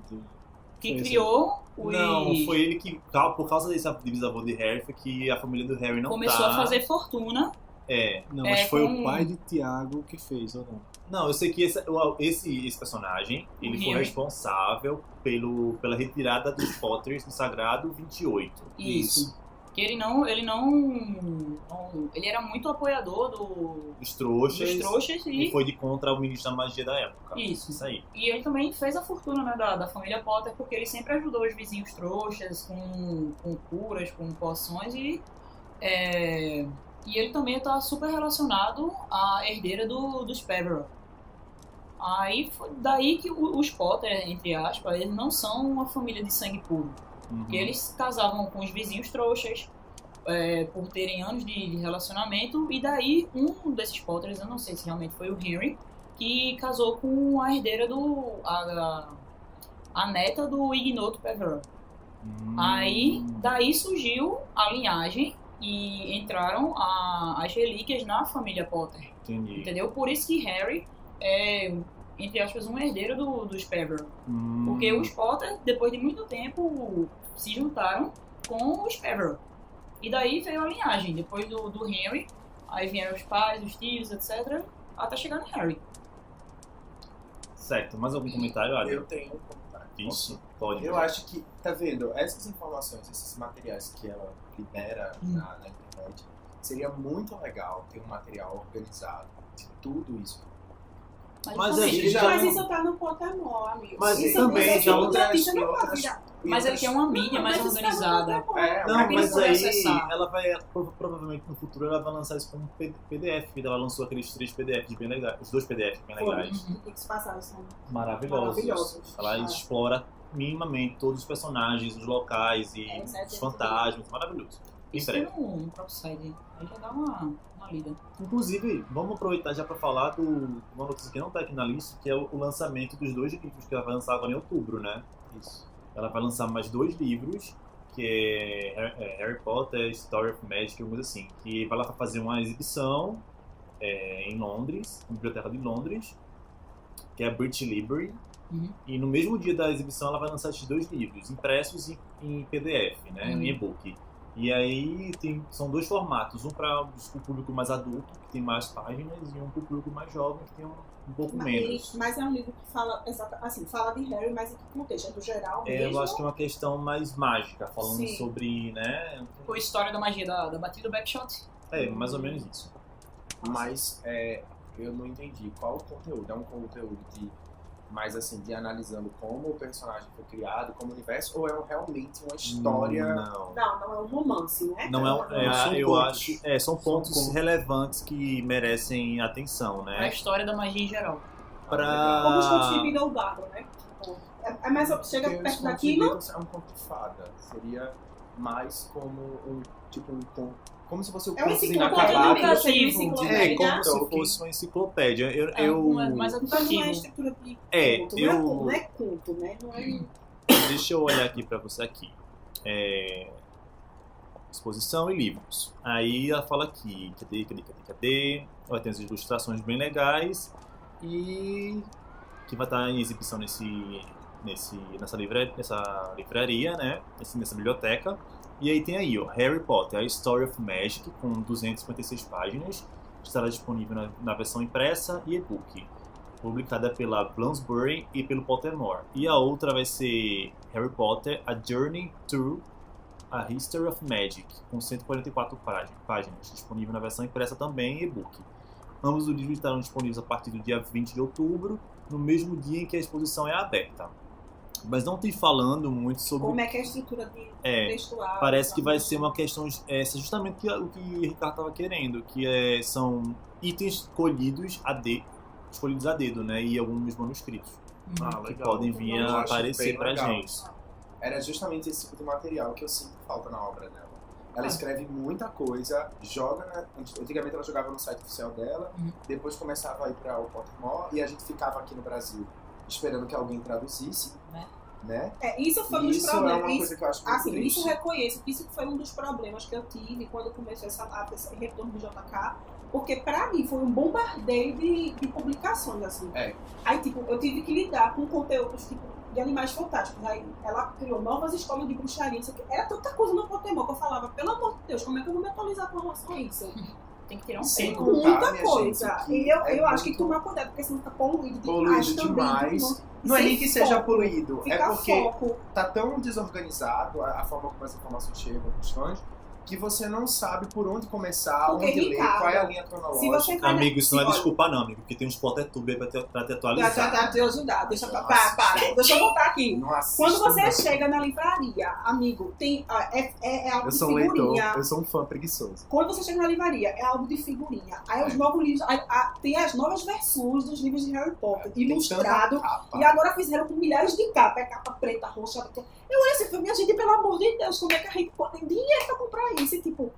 criou o... Não, foi ele que, por causa desse bisavô de Harry, foi que a família do Harry não começou a fazer fortuna. Não, mas foi o pai de Tiago que fez, ou não? Não, eu sei que esse personagem, ele foi responsável pela retirada dos Potters do Sagrado 28. Isso. Que ele era muito apoiador dos trouxas e foi de contra o ministro da magia da época. Isso aí. E ele também fez a fortuna, né, da família Potter, porque ele sempre ajudou os vizinhos trouxas com curas, com poções e ele também está super relacionado à herdeira dos Peverell. Aí foi daí que os Potter, entre aspas, eles não são uma família de sangue puro. Porque eles casavam com os vizinhos trouxas por terem anos de relacionamento. E daí um desses Potters, eu não sei se realmente foi o Henry, que casou com a herdeira a neta do Ignoto Peverell. Aí daí surgiu a linhagem e entraram as relíquias na família Potter. Entendi. Entendeu? Por isso que Harry é, entre aspas, um herdeiro dos Peverell. Porque os Potter, depois de muito tempo, se juntaram com os Peverell. E daí veio a linhagem. Depois do Henry, aí vieram os pais, os tios, etc. Até chegar no Harry. Certo. Mais algum comentário, Ari? Eu tenho um comentário. Isso, pode. Eu acho que, tá vendo, essas informações, esses materiais que ela libera na internet, seria muito legal ter um material organizado de tudo isso. Mas isso tá no Pottermore, amigo. Mas isso também já Mas ele quer uma mídia mais organizada. Mas aí ela vai, provavelmente no futuro, ela vai lançar isso como PDF. Ela lançou aqueles 3 PDFs bem legais, os 2 PDFs bem legais. Tem que se passar, são maravilhosos. Ela explora minimamente todos os personagens, os locais e os fantasmas. Maravilhoso. Isso tem no próprio site. Aí já dá uma lida. Inclusive, vamos aproveitar já para falar uma notícia que não está aqui na lista, que é o lançamento dos 2 livros que ela vai lançar agora em outubro, né? Isso. Ela vai lançar mais 2 livros, que é Harry Potter, Story of Magic, alguma coisa assim. Que vai lá fazer uma exibição em Londres, na Biblioteca de Londres, que é a British Library. E no mesmo dia da exibição ela vai lançar esses 2 livros, impressos em PDF, né? Em e-book. E aí são 2 formatos, um para o público mais adulto, que tem mais páginas, e um para o público mais jovem, que tem um pouco menos. Mas é um livro que fala, assim, fala de Harry, mas em que contexto? É do geral mesmo? Eu acho que é uma questão mais mágica, falando sobre, né... Foi a história da magia da batida do Backshot. Mais ou menos isso. Mas eu não entendi qual o conteúdo. É um conteúdo mais assim, de analisando como o personagem foi criado, como o universo, ou é realmente uma história... Não é um romance, né? São pontos relevantes que merecem atenção, né? A história da magia em geral. Como os contos de Bidolgarro, né? É mais, chega perto daquilo... É um conto de fada. Seria mais como um como se fosse o É uma contos enciclopédia inacabados. educativo. É como se Tolkien. fosse uma enciclopédia. Mais Então não é educativo. estrutura de É, conto, eu- não é conto, né? Não é... Deixa eu olhar aqui pra você aqui. Exposição e livros. Aí ela fala aqui, cadê? Ela tem as ilustrações bem legais e que vai estar em exibição nessa livraria, né? Nessa biblioteca. E aí tem aí, ó, Harry Potter, A Story of Magic, com 256 páginas. Estará disponível na versão impressa e e-book, publicada pela Bloomsbury e pelo Pottermore. E a outra vai ser Harry Potter, A Journey Through a History of Magic, com 144 páginas, disponível na versão impressa também e e-book. Ambos os livros estarão disponíveis a partir do dia 20 de outubro, no mesmo dia em que a exposição é aberta. Mas não tem falando muito sobre... Como é que é a estrutura de textual. Parece que vai ser uma questão... justamente o que o Ricardo estava querendo, que são itens escolhidos a dedo, né? E alguns manuscritos que podem vir Eu a acho aparecer bem pra legal. gente. Era justamente esse tipo de material que eu sinto falta na obra dela. Ela escreve muita coisa, antigamente ela jogava no site oficial dela, depois começava a ir para o Pottermore e a gente ficava aqui no Brasil esperando que alguém traduzisse, né? Isso foi um dos Isso é problemas. uma coisa que eu acho muito Assim, triste. isso eu reconheço, que isso foi um dos problemas que eu tive quando começou esse retorno do JK, porque pra mim foi um bombardeio de publicações, assim. Aí, tipo, eu tive que lidar com conteúdos, tipo, de Animais Fantásticos. Aí ela criou novas escolas de bruxaria, isso aqui. Era tanta coisa no Pottermore que eu falava, pelo amor de Deus, como é que eu vou me atualizar com relação a isso? Tem que tirar um Sem tempo. contar, Muita minha coisa. gente, que E eu é acho que muito tomar cuidado, porque senão fica poluído poluído demais. demais. Não é Sem nem que seja foco. poluído, é Fica porque foco. tá tão desorganizado a forma como as informações chegam nos fãs que você não sabe por onde começar, Porque, onde ler, Ricardo, qual é a linha Se cronológica. você vai Amigo, isso não é olha, desculpa não, amigo, porque tem uns PotterTube aí pra te Pra atualizar. te ajudar. Deixa Nossa, deixa eu voltar aqui. Não assista, Quando você não. chega na livraria, amigo, tem álbum Eu de sou um leitor, figurinha. eu sou um fã preguiçoso. Quando você chega na livraria, é álbum de figurinha. Aí os novos livros, tem as novas versões dos livros de Harry Potter, Tem ilustrado. tanta capa. E agora fizeram com milhares de capas. É capa preta, roxa. Eu olhei assim, minha gente, pelo amor de Deus, como é que a gente tem dinheiro pra comprar isso? E, tipo,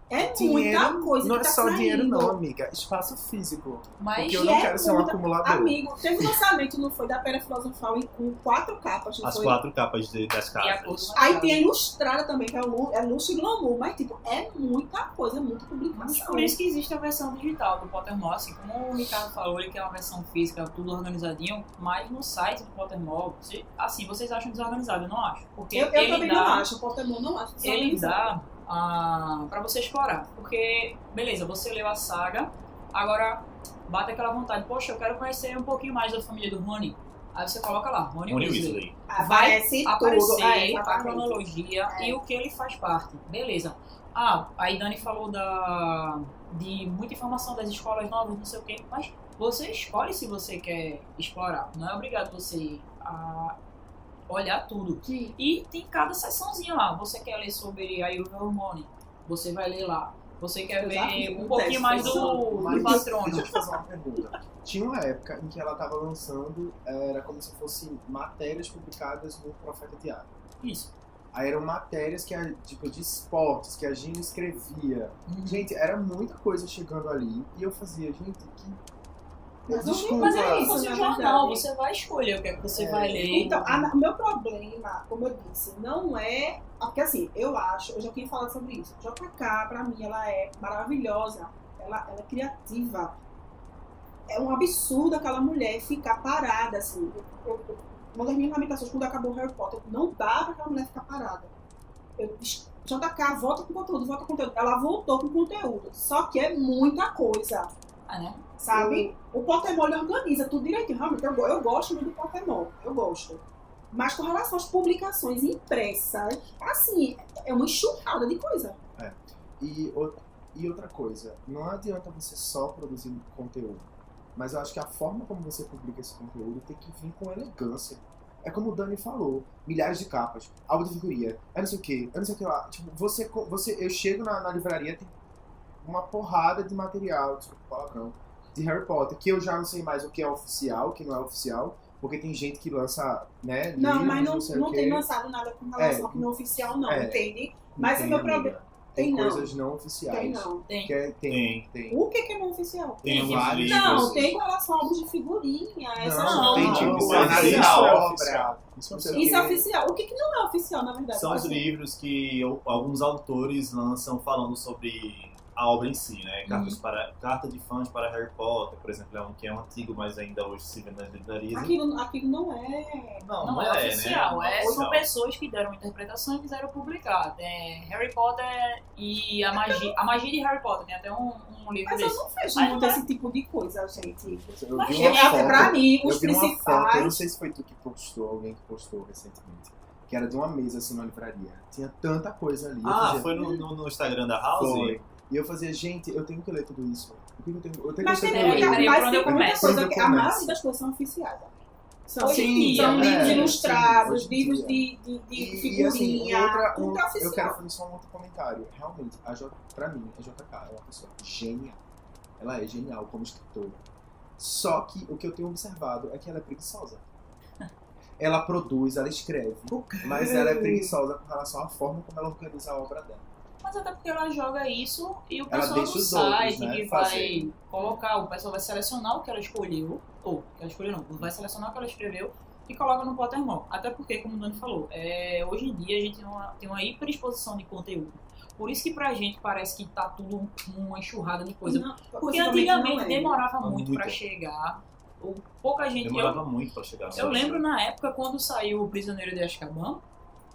é muita coisa Não que é tá só saindo. dinheiro não, amiga. Espaço físico. Mas Porque eu não quero ser um muita- acumulador. Amigo, teve lançamento, não foi? Da Pedra Filosofal com 4 capas, não As foi? 4 capas das de acordo casas. com Aí tem a ilustrada também, que é luxo e glamour, mas tipo, é muita coisa, muita Mas publicação. por isso que existe a versão digital do Pottermore, assim como o Ricardo falou, ele quer uma versão física, tudo organizadinho, mas no site do Pottermore, vocês acham desorganizado, eu não acho. Porque Eu ele também dá, não acho, o Pottermore não acho. ele dá pra você explorar. Porque, beleza, você leu a saga, agora bate aquela vontade, poxa, eu quero conhecer um pouquinho mais da família do Rony. Aí você coloca lá, Rony Rony Weasley. Weasley. Aparece Aparecer tudo. a Exatamente. cronologia e o que ele faz parte. Beleza. Aí Dani falou de muita informação das escolas novas, não sei o quê, mas você escolhe se você quer explorar. Não é obrigado você a olhar tudo. Sim. E tem cada seçãozinha lá. Você quer ler sobre a Ilva Hormone, você vai ler lá. Você quer Eu já ver fiz um um pouquinho teste, mais foi do Mas patrono. deixa eu te fazer uma pergunta. Tinha uma época em que ela estava lançando, era como se fossem matérias publicadas no Profeta Diário. Isso. Aí eram matérias que tipo, de esportes, que a Gina escrevia. Uhum. Gente, era muita coisa chegando ali. E eu fazia, gente, que... Mas não- Desculpa. Mas é isso, na fosse um verdade. jornal, você vai escolher o que é que você vai ler. Então, o meu problema, como eu disse, não é... Porque assim, eu já tinha falado sobre isso. JK, pra mim, ela é maravilhosa. Ela é criativa. É um absurdo aquela mulher ficar parada, assim. Uma das minhas lamentações, quando acabou Harry Potter, não dá pra aquela mulher ficar parada. JK, volta com conteúdo. Ela voltou com conteúdo. Só que é muita coisa. Né? Sabe? O Pottermore ele organiza tudo direitinho. Realmente, eu gosto muito do Pottermore. Eu gosto. Mas com relação às publicações impressas, assim, é uma enxurrada de coisa. E outra coisa, não adianta você só produzir conteúdo. Mas eu acho que a forma como você publica esse conteúdo tem que vir com elegância. É como o Dani falou, milhares de capas, álbum de figurinha, eu não sei o que lá. Tipo, eu chego na livraria, tem uma porrada de material, desculpa o palavrão, de Harry Potter, que eu já não sei mais o que é oficial, o que não é oficial, porque tem gente que lança, né, Não, livros, mas sei não o tem quê. lançado nada com relação ao que não oficial, não, entende? Mas o meu Entende, problema. amiga? tem Tem não. coisas não oficiais. Tem não. Tem. Tem. O que é não oficial? Tem alguns vários. livros. Não, tem com relação a álbuns de figurinha. Essas Não, tem não, tipo isso analisar é a obra. oficial. Não sei o Isso quê. é oficial. O que não é oficial, na verdade? São os Assim, livros que alguns autores lançam falando sobre a obra em si, né? Carta de fãs para Harry Potter, por exemplo, é um que é um antigo, mas ainda hoje se vê nas livrarias. Aquilo não é. Não é oficial, né? são pessoas que deram interpretação e quiseram publicar. Tem Harry Potter e a magia de Harry Potter, tem até um livro Mas eu desse. não vejo Mas muito não é. esse tipo de coisa, gente. Eu Mas vi eu- uma foto. Pra mim, Eu os vi uma foto, eu não principais. sei se foi tu que postou, alguém que postou recentemente, que era de uma mesa assim na livraria. Tinha tanta coisa ali. Eu Ah, fazia- foi no Instagram da House? Foi. E eu fazia, gente, eu tenho que ler tudo isso. Eu tenho Mas que tem ler. peraí, muita, mas por onde tem eu muita começo? coisa Por onde que eu a começo? maioria das coisas são oficiais. São, Hoje em dia, são livros sim, ilustrados, hoje em livros dia. de E assim, figurinha, tudo é eu oficial. quero fazer só um outro comentário. Realmente, pra mim, a JK é uma pessoa genial. Ela é genial como escritora. Só que o que eu tenho observado é que ela é preguiçosa. Ela produz, ela escreve, mas ela é preguiçosa com relação à forma como ela organiza a obra dela. Mas até porque ela joga isso e o Ela pessoal do deixa os outros, site né, que fazer. vai colocar, o pessoal vai selecionar o que ela escolheu, ou que ela escolheu não, vai selecionar o que ela escreveu e coloca no Pottermore. Até porque, como o Dani falou, hoje em dia a gente tem uma hiperexposição de conteúdo. Por isso que pra gente parece que tá tudo uma enxurrada de coisa. Não, Porque possivelmente antigamente não é. demorava muito Muito. pra chegar. Pouca gente. Demorava muito pra chegar. Eu lembro na época quando saiu o Prisioneiro de Azkaban,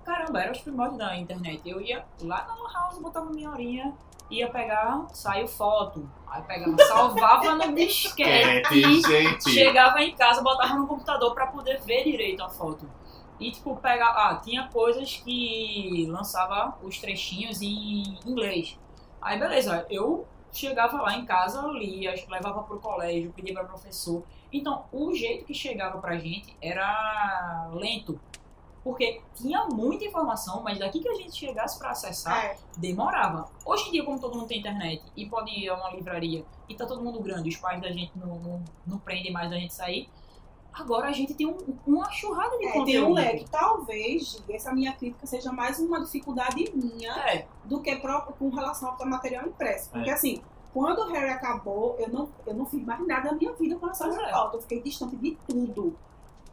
caramba, era os primórdios da internet. Eu ia lá na Lan House, botava minha horinha, ia pegar, saiu foto. Aí pegava, salvava no disquete, gente. chegava em casa, botava no computador pra poder ver direito a foto. E tipo, tinha coisas que lançava os trechinhos em inglês. Aí beleza, eu chegava lá em casa, lia, levava pro colégio, pedia pra professor. Então, o jeito que chegava pra gente era lento. Porque tinha muita informação, mas daqui que a gente chegasse pra acessar, É. demorava. Hoje em dia, como todo mundo tem internet e pode ir a uma livraria e tá todo mundo grande, os pais da gente não prendem mais da gente sair, agora a gente tem uma churrada de conteúdo. Tem um leque. Talvez, Giga, essa minha crítica seja mais uma dificuldade minha do que próprio com relação ao material impresso. Porque assim, quando o Harry acabou, eu não fiz mais nada na minha vida com relação ao Harry Potter. Eu fiquei distante de tudo.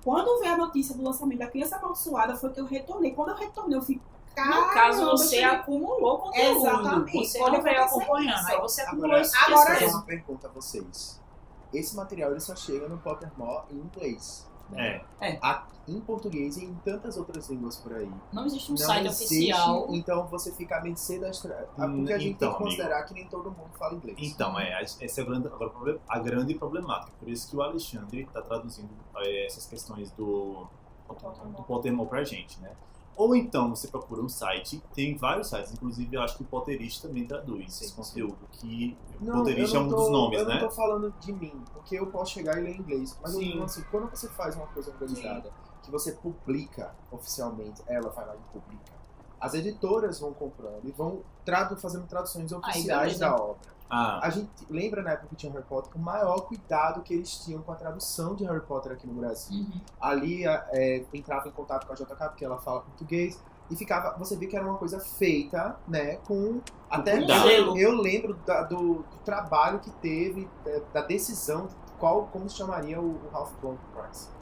Quando veio a notícia do lançamento da Criança Amaldiçoada, foi que eu retornei. Quando eu retornei, eu fiquei... No caso, você acumulou conteúdo. Exatamente. Você Pode não veio acontecer acompanhando. isso. Aí você acumulou Agora, isso. agora eu Agora tenho uma pergunta a vocês. Esse material ele só chega no Pottermore em inglês. Né? Em português e em tantas outras línguas por aí. não existe um Não site existe, oficial. então você fica à mercê da porque a gente Então, tem que considerar que nem todo mundo fala inglês. Então, essa é a grande problemática. Por isso que o Alexandre está traduzindo essas questões do Pottermore pra gente, né? Ou então você procura um site, tem vários sites, inclusive eu acho que o Potterista também traduz esse conteúdo, que o Potterista é um dos nomes, eu né? não tô falando de mim, porque eu posso chegar e ler inglês. Mas eu Sim. digo assim, quando você faz uma coisa organizada, que você publica oficialmente, ela vai lá e publica. As editoras vão comprando e vão fazendo traduções oficiais beleza. da obra. Ah, A gente lembra na época que tinha Harry Potter, o maior cuidado que eles tinham com a tradução de Harry Potter aqui no Brasil. Uhum. Ali entrava em contato com a JK, porque ela fala português, e você vê que era uma coisa feita, né, com até cuidado. eu lembro do trabalho que teve, da decisão de como se chamaria o Half-Blood Prince.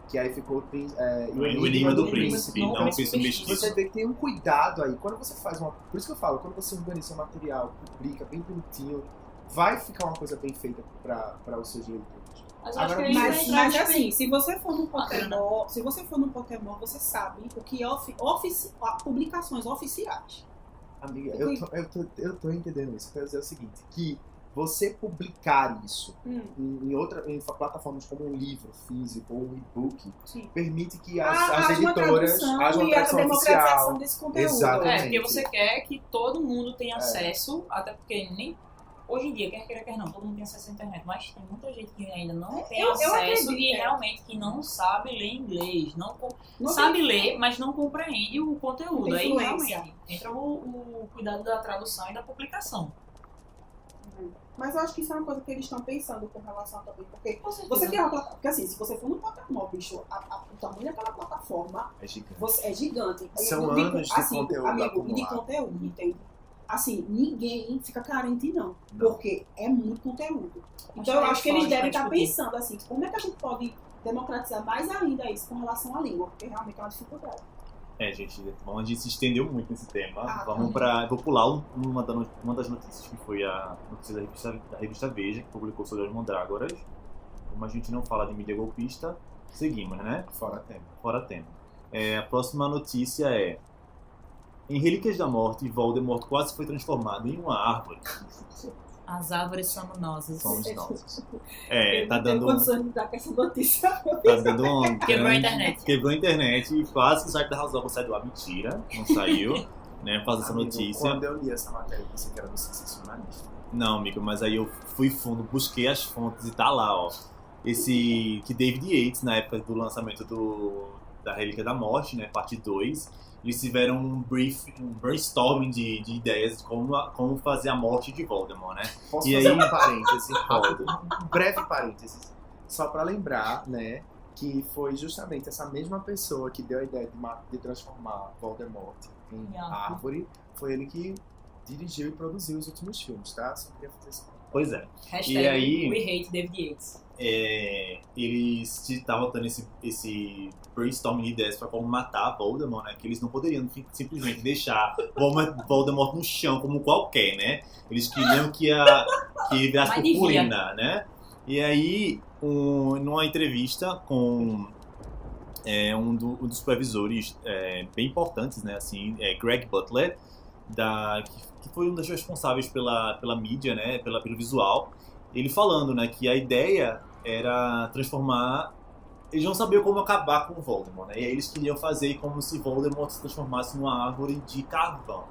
Que aí ficou o Enigma do Príncipe, não, não o Príncipe Príncipe Você Mestiço. vê que tem um cuidado aí. Quando você faz por isso que eu falo, quando você organiza um material, publica bem bonitinho, vai ficar uma coisa bem feita para os seus leitores. Mas eu acho Agora, que Mas, isso mas é assim, se você for no Bacana. Pottermore, você sabe o que é publicações oficiais. Amiga, eu tô entendendo isso. Eu quero dizer o seguinte, que você publicar isso em plataformas como um livro físico ou um e-book, Sim. permite que as Haja uma editoras tradução haja uma e a tradução democratização oficial. desse conteúdo. Exatamente. porque você quer que todo mundo tenha acesso, até porque nem hoje em dia, quer queira, quer não, todo mundo tem acesso à internet, mas tem muita gente que ainda não tem eu acesso acredito, e realmente que não sabe ler inglês, não Não sabe tem- ler, mas não compreende o conteúdo. Tem Aí influência. realmente entra o cuidado da tradução e da publicação. Mas eu acho que isso é uma coisa que eles estão pensando com relação também, porque Com certeza. você quer uma plataforma, porque assim, se você for no Pottermore, bicho, o tamanho daquela plataforma É gigante. é gigante. São De- anos de conteúdo amigo, e de acumulado. conteúdo, entende? assim, ninguém fica carente, não. Porque é muito conteúdo. Então, eu que é acho que eles forte devem pra estar discutir. pensando assim, como é que a gente pode democratizar mais ainda isso com relação à língua, porque realmente é uma dificuldade. Gente, bom, a gente se estendeu muito nesse tema. Tá. Vou pular uma das notícias que foi a notícia da revista Veja, que publicou sobre as mandrágoras. Como a gente não fala de mídia golpista, seguimos, né? Fora tema. Fora tema. A próxima notícia é: em Relíquias da Morte, Voldemort quase foi transformado em uma árvore. As árvores somos nós. Somos nós. Eu Tá não tenho dando condições de dar com essa notícia. Tá dando um Quebrou a grande- internet. Quebrou a internet e quase que o site da House of sai do ar. Mentira, não saiu, né? Por causa dessa Amigo, notícia. Quando eu li essa matéria, eu pensei que era do sensacionalista. Não, amigo, mas aí eu fui fundo, busquei as fontes e tá lá, ó. Esse que David Yates, na época do lançamento da Relíquia da Morte, né? Parte 2, eles tiveram um brainstorming de ideias de como fazer a morte de Voldemort, né? Posso E fazer aí- um parêntese rápido? Um breve parênteses. Só pra lembrar, né, que foi justamente essa mesma pessoa que deu a ideia de transformar Voldemort em Em árvore. árvore. Foi ele que dirigiu e produziu os últimos filmes, tá? Só queria fazer isso. Pois é. Hashtag E aí- We hate David Yates. Eles estavam tendo esse brainstorming de ideias pra como matar Voldemort, né? Que eles não poderiam simplesmente deixar Voldemort no chão como qualquer, né? Eles queriam que virasse Mas devia. purpurina, né? E aí, numa entrevista com um dos supervisores bem importantes, né? Assim, Greg Butler, que foi um dos responsáveis pela mídia, né? Pelo visual. Ele falando, né, que a ideia era transformar... Eles não sabiam como acabar com o Voldemort, né? E aí eles queriam fazer como se Voldemort se transformasse numa árvore de carvão.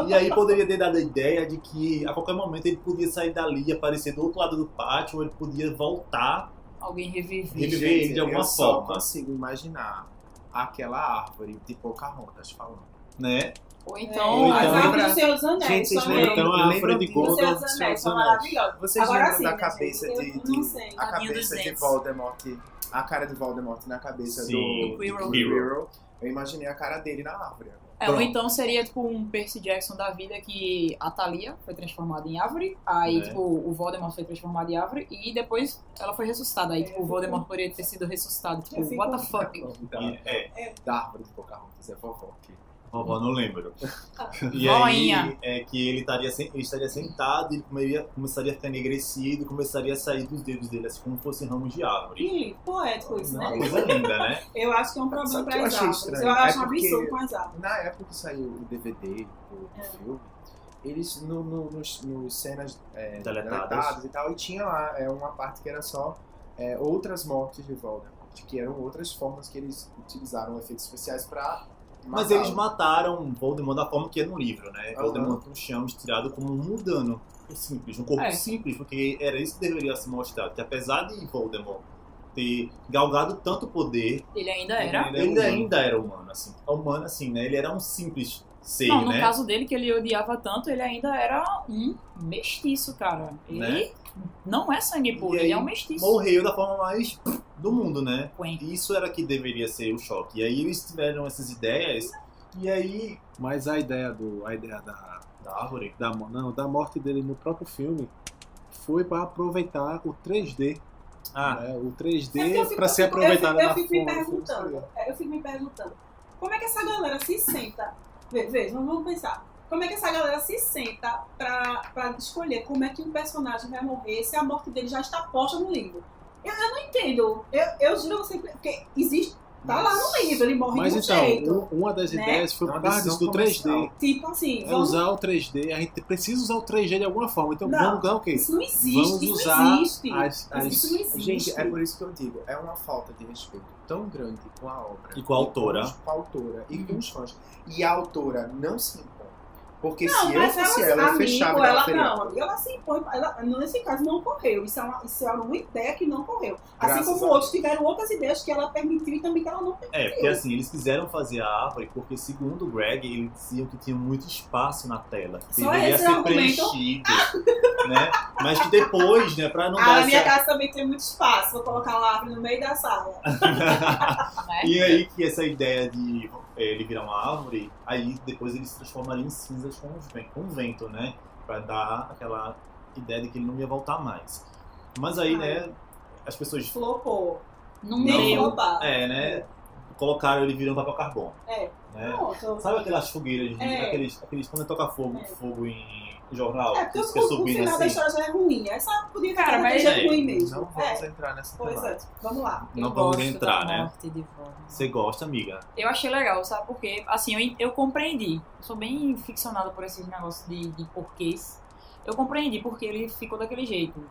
E aí poderia ter dado a ideia de que a qualquer momento ele podia sair dali e aparecer do outro lado do pátio, ou ele podia voltar, Alguém reviver. Reviver ele de alguma eu só forma. consigo imaginar aquela árvore de Pocahontas falando. né? Ou As então, As árvores lembra- do Senhor dos Anéis. Gente, vocês também. lembram- Então a árvore de lembram Do Gondor Senhor do dos Senhor Anéis, dos são Anéis. maravilhosos. Vocês Agora lembram sim, da né, cabeça gente? de Eu não sei. a Caminho dos cabeça de Dentes. Voldemort, a cara de Voldemort na cabeça Sim, do Quirrell. Quirrell. Eu imaginei a cara dele na árvore. ou então seria tipo um Percy Jackson da vida que a Thalia foi transformada em árvore, aí É. tipo o Voldemort foi transformado em árvore e depois ela foi ressuscitada. Aí tipo o Voldemort poderia ter sido ressuscitado. Tipo, Eu fico- what the fuck? Da árvore de Pocahontas, é vovó aqui. Vovó, não lembro. E Voinha. aí, que ele estaria sentado, ele começaria a ficar enegrecido, começaria a sair dos dedos dele, assim como fossem ramos de árvore. Que lindo, poético isso, Uma né? coisa linda, né? Eu acho que é um problema Sabe o que para eu as achei árvores. estranho? Eu acho um É porque- absurdo com as árvores. Na época que saiu o DVD do filme, eles nos cenas deletadas e tal, e tinha lá uma parte que era só outras mortes de Voldemort, que eram outras formas que eles utilizaram efeitos especiais pra Mas matá-lo. eles mataram Voldemort da forma que é no livro, né? Aham. Voldemort no chão, estirado como um mundano. Simples, um corpo É. simples, porque era isso que deveria se mostrar. Que apesar de Voldemort ter galgado tanto poder, Ele ainda era. ele ainda era humano, assim. Humano, assim, né? Ele era um simples ser, Não, no né? caso dele, que ele odiava tanto, ele ainda era um mestiço, cara. Ele Né? não é sangue puro, E ele aí é um mestiço. Morreu da forma mais do mundo, né? Quen. Isso era que deveria ser o choque. E aí eles tiveram essas ideias, e aí... Mas a ideia Da árvore? da morte dele no próprio filme foi para aproveitar o 3D. Ah, Né? O É porque 3D para ser aproveitado eu na fico me forma. perguntando. Eu fico me perguntando. Como é que essa galera se senta? Veja, vamos pensar. Como é que essa galera se senta pra escolher como é que um personagem vai morrer se a morte dele já está posta no livro? Eu não entendo. Eu juro a você, porque existe. Tá lá no livro, ele morre Mas de um então, jeito. uma das né? ideias foi É uma por causa disso, do decisão 3D. Tipo assim, É vamos, usar o 3D, a gente precisa usar o 3D de alguma forma. Então Não, vamos usar o quê? isso não existe. Vamos isso usar não existe. as- Isso não existe. Gente, é por isso que eu digo, é uma falta de respeito tão grande com a obra. E com a autora. Com a autora e com os fãs. E a autora não se impõe. Porque Não, se eu mas fosse ela, eu amigo, fechava e dava ela feriado. não, ela se impõe, nesse caso não ocorreu, isso é uma ideia que não ocorreu. Assim Graças como a outros tiveram outras ideias que ela permitiu e também que ela não permitiu. porque assim, eles quiseram fazer a árvore porque, segundo o Greg, eles diziam que tinha muito espaço na tela. Que Só deveria esse ser argumento. preenchido, né? Mas que depois, né, pra não Ah, dar na minha essa... casa também tem muito espaço. Vou colocar uma árvore no meio da sala. Né? E aí que essa ideia de ele virar uma árvore, aí depois ele se transformaria em cinzas com o vento, né? Pra dar aquela ideia de que ele não ia voltar mais. Mas aí, né, as pessoas... Flopou. Não Nem deu. flopar. né, colocaram ele virando papel carbono. É. Né? Pronto. Sabe aquelas fogueiras, É. aqueles quando toca fogo, É. fogo em jornal? É, porque isso que é o subindo final da assim. história já é ruim. Essa podia Cara, ficar mas daquele jeito é, ruim mesmo. Não vamos É, entrar nessa pois é. temática. Vamos lá. Não Eu vamos gosto entrar, da né? morte de Voldemort. Você gosta, amiga? Eu achei legal, sabe por quê? Assim, eu compreendi. Eu sou bem ficcionada por esses negócios de porquês. Eu compreendi porque ele ficou daquele jeito.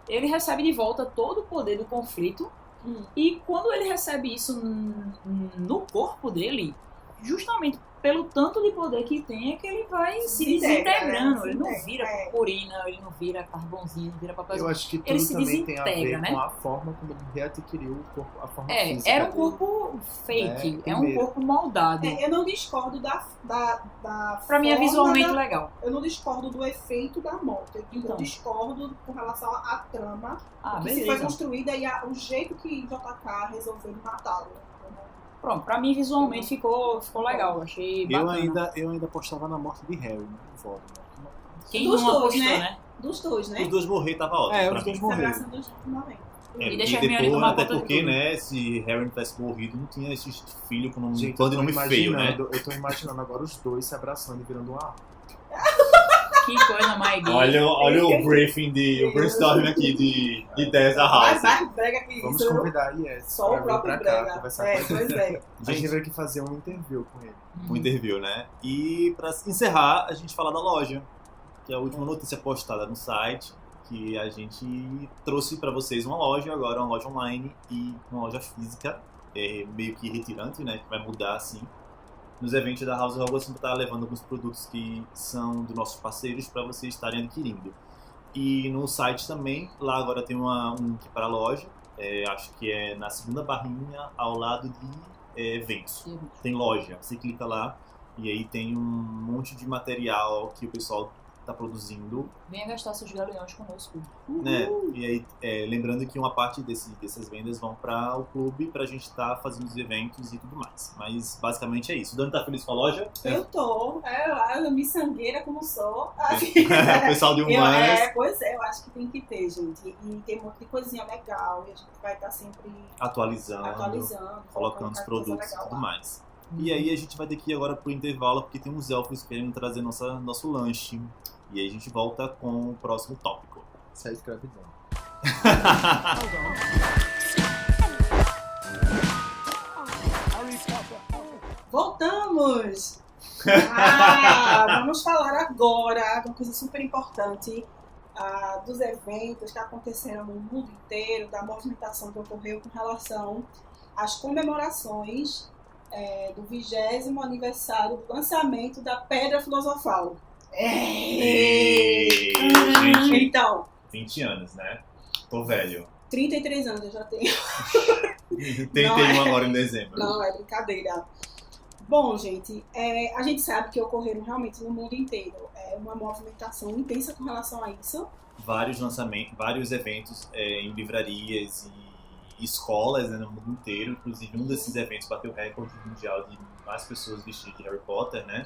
Ele recebe de volta todo o poder do conflito. E quando ele recebe isso no corpo dele, justamente pelo tanto de poder que tem, é que ele vai se desintegrando. Ele não vira purpurina, ele não vira carvãozinho, não vira Eu papelzinho. acho que Ele tudo se também tem a ver desintegra, né? com a forma como ele readquiriu o corpo, a forma É, física era um dele. corpo fake, é um primeiro. corpo moldado. É, eu não discordo da Pra mim é forma visualmente da- legal. Eu não discordo do efeito da morte. Eu Então. discordo com relação à trama Ah, que se foi beleza. construída e o jeito que JK resolveu matá-lo. Pronto, pra mim visualmente ficou legal, achei bacana. Eu ainda apostava na morte de Harry, né? Voldemort. Quem Dos não dois, apostou, né? né? Dos dois, né? Os dois morrer tava ótimo. É, pra os mim. dois morreram. Separação dos momentos. É, E deixa e a Hermione depois, tomar até conta de porque, tudo. né, se Harry não tivesse morrido, não tinha esse filho com um Gente, bando de eu tô nome feio, né? Eu tô imaginando agora os dois se abraçando e virando uma árvore. Que coisa mais gay. Olha o briefing, o brainstorming aqui de ideias da Mas House. vai brega que Vamos isso. convidar a Yes Só pra o vir próprio pra cá brega. conversar É, com ele. pois é. A gente vai que fazer um interview com ele. Um interview, né? E pra encerrar, a gente fala da loja, que é a última notícia postada no site, que a gente trouxe pra vocês uma loja, agora uma loja online e uma loja física, meio que retirante, né? Que vai mudar assim. Nos eventos da House Hogwarts, a gente tá levando alguns produtos que são dos nossos parceiros para vocês estarem adquirindo. E no site também, lá agora tem um link para a loja, acho que é na segunda barrinha ao lado de eventos. Tem loja, você clica lá e aí tem um monte de material que o pessoal está produzindo, Venha gastar seus galeões conosco. né? E aí, lembrando que uma parte dessas vendas vão para o clube para a gente estar fazendo os eventos e tudo mais. Mas basicamente é isso. O Dani tá feliz com a loja? Eu tô. Eu miçangueira como sou. O pessoal de humanas Pois é, eu acho que tem que ter, gente. E tem um monte de coisinha legal. E a gente vai estar sempre atualizando, colocando os cada coisa produtos e legal tudo lá. mais. E aí a gente vai ter que ir agora pro intervalo, porque tem uns elfos querendo trazer nosso lanche. E aí a gente volta com o próximo tópico. Isso é escravidão. Voltamos! Vamos falar agora de uma coisa super importante, dos eventos que aconteceram no mundo inteiro, da movimentação que ocorreu com relação às comemorações do 20º aniversário do lançamento da Pedra Filosofal. Ei, gente, Então, 20 anos, né? Tô velho. 33 anos eu já tenho. 31 agora em dezembro. Não, é brincadeira. Bom, gente, a gente sabe que ocorreram realmente no mundo inteiro. É uma movimentação intensa com relação a isso. Vários lançamentos, vários eventos em livrarias e escolas, né, no mundo inteiro. Inclusive, um desses eventos bateu recorde mundial de mais pessoas vestidas de Harry Potter, né?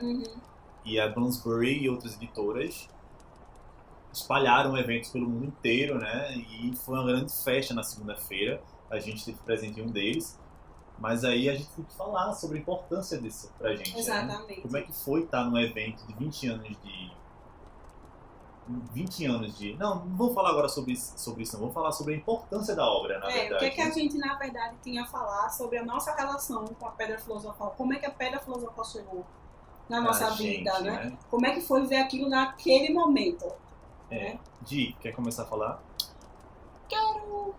E a Bloomsbury e outras editoras espalharam eventos pelo mundo inteiro, né? E foi uma grande festa na segunda-feira. A gente esteve presente em um deles. Mas aí a gente tem que falar sobre a importância disso pra gente. Exatamente. Né? Como é que foi estar num evento de 20 anos de... 20 anos de... Não vou falar agora sobre isso, não. Vou falar sobre a importância da obra, na verdade. O que a gente, na verdade, tinha a falar sobre a nossa relação com a Pedra Filosofal. Como é que a Pedra Filosofal chegou na nossa vida, gente, né? Como é que foi ver aquilo naquele momento. Di, quer começar a falar? Quero.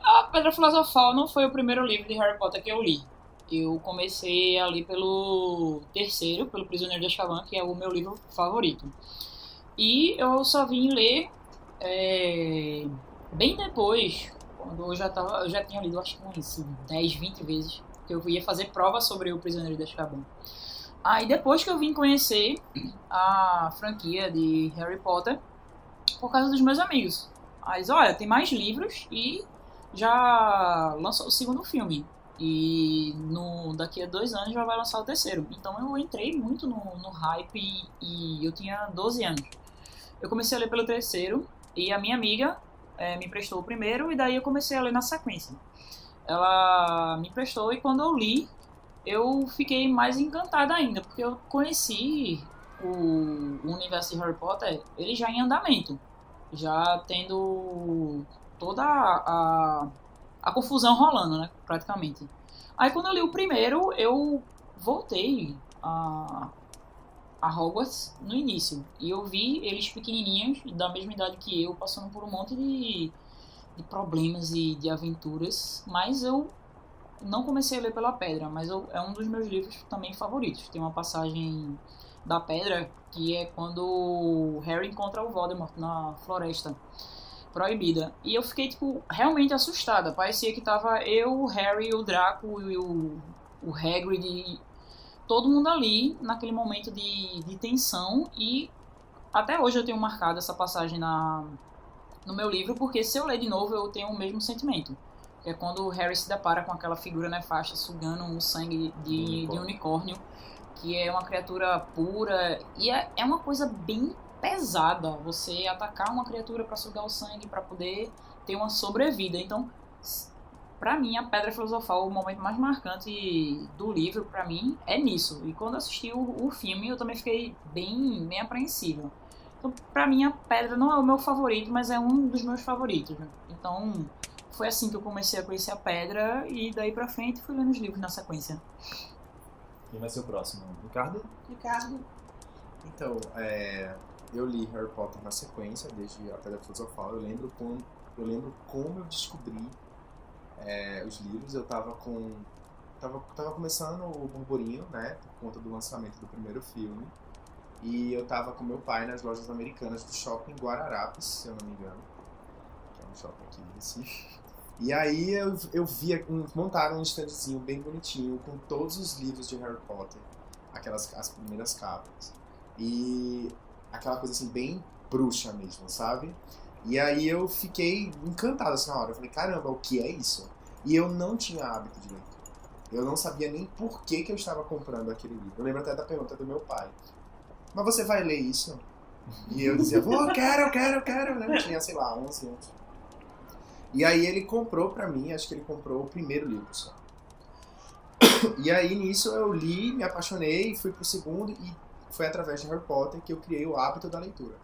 A Pedra Filosofal não foi o primeiro livro de Harry Potter que eu li. Eu comecei a ler pelo terceiro, pelo Prisioneiro de Azkaban, que é o meu livro favorito. E eu só vim ler bem depois, quando eu já tinha lido acho que uns 10, 20 vezes, que eu ia fazer prova sobre o Prisioneiro de Azkaban. Aí depois que eu vim conhecer a franquia de Harry Potter, por causa dos meus amigos. Mas olha, tem mais livros e já lançou o segundo filme. E daqui a 2 anos já vai lançar o terceiro. Então eu entrei muito no hype e eu tinha 12 anos. Eu comecei a ler pelo terceiro e a minha amiga me emprestou o primeiro e daí eu comecei a ler na sequência. Ela me emprestou e quando eu li, eu fiquei mais encantada ainda, porque eu conheci o universo de Harry Potter, ele já em andamento, já tendo toda a confusão rolando, né, praticamente. Aí quando eu li o primeiro, eu voltei a Hogwarts no início, e eu vi eles pequenininhos, da mesma idade que eu, passando por um monte de problemas e de aventuras, mas eu não comecei a ler pela Pedra, mas é um dos meus livros também favoritos. Tem uma passagem da Pedra que é quando o Harry encontra o Voldemort na Floresta Proibida. E eu fiquei, tipo, realmente assustada. Parecia que tava eu, o Harry, o Draco e o Hagrid, e todo mundo ali naquele momento de tensão. E até hoje eu tenho marcado essa passagem no meu livro, porque se eu ler de novo eu tenho o mesmo sentimento. Que é quando o Harry se depara com aquela figura nefasta sugando o sangue de unicórnio, que é uma criatura pura, e é uma coisa bem pesada, você atacar uma criatura para sugar o sangue, para poder ter uma sobrevida. Então, pra mim, a Pedra Filosofal, o momento mais marcante do livro, pra mim, é nisso. E quando eu assisti o filme, eu também fiquei bem apreensiva. Então, pra mim, a Pedra não é o meu favorito, mas é um dos meus favoritos, né? Então, foi assim que eu comecei a conhecer a Pedra, e daí pra frente fui lendo os livros na sequência. Quem vai ser o próximo? Ricardo? Então, eu li Harry Potter na sequência, desde a Pedra Filosofal. Eu lembro como eu descobri os livros. Eu tava começando o burburinho, né, por conta do lançamento do primeiro filme. E eu tava com meu pai nas lojas americanas do shopping Guararapes, se eu não me engano, que é um shopping aqui em Recife. E aí eu via, montaram um standzinho bem bonitinho com todos os livros de Harry Potter, as primeiras capas. E aquela coisa assim, bem bruxa mesmo, sabe? E aí eu fiquei encantado assim na hora. Eu falei, caramba, o que é isso? E eu não tinha hábito de leitura. Eu não sabia nem por que eu estava comprando aquele livro. Eu lembro até da pergunta do meu pai. Mas você vai ler isso? E eu dizia, eu quero, né? Eu tinha, sei lá, 11 anos. E aí ele comprou pra mim, acho que ele comprou o primeiro livro só. E aí nisso eu li, me apaixonei, fui pro segundo e foi através de Harry Potter que eu criei o hábito da leitura.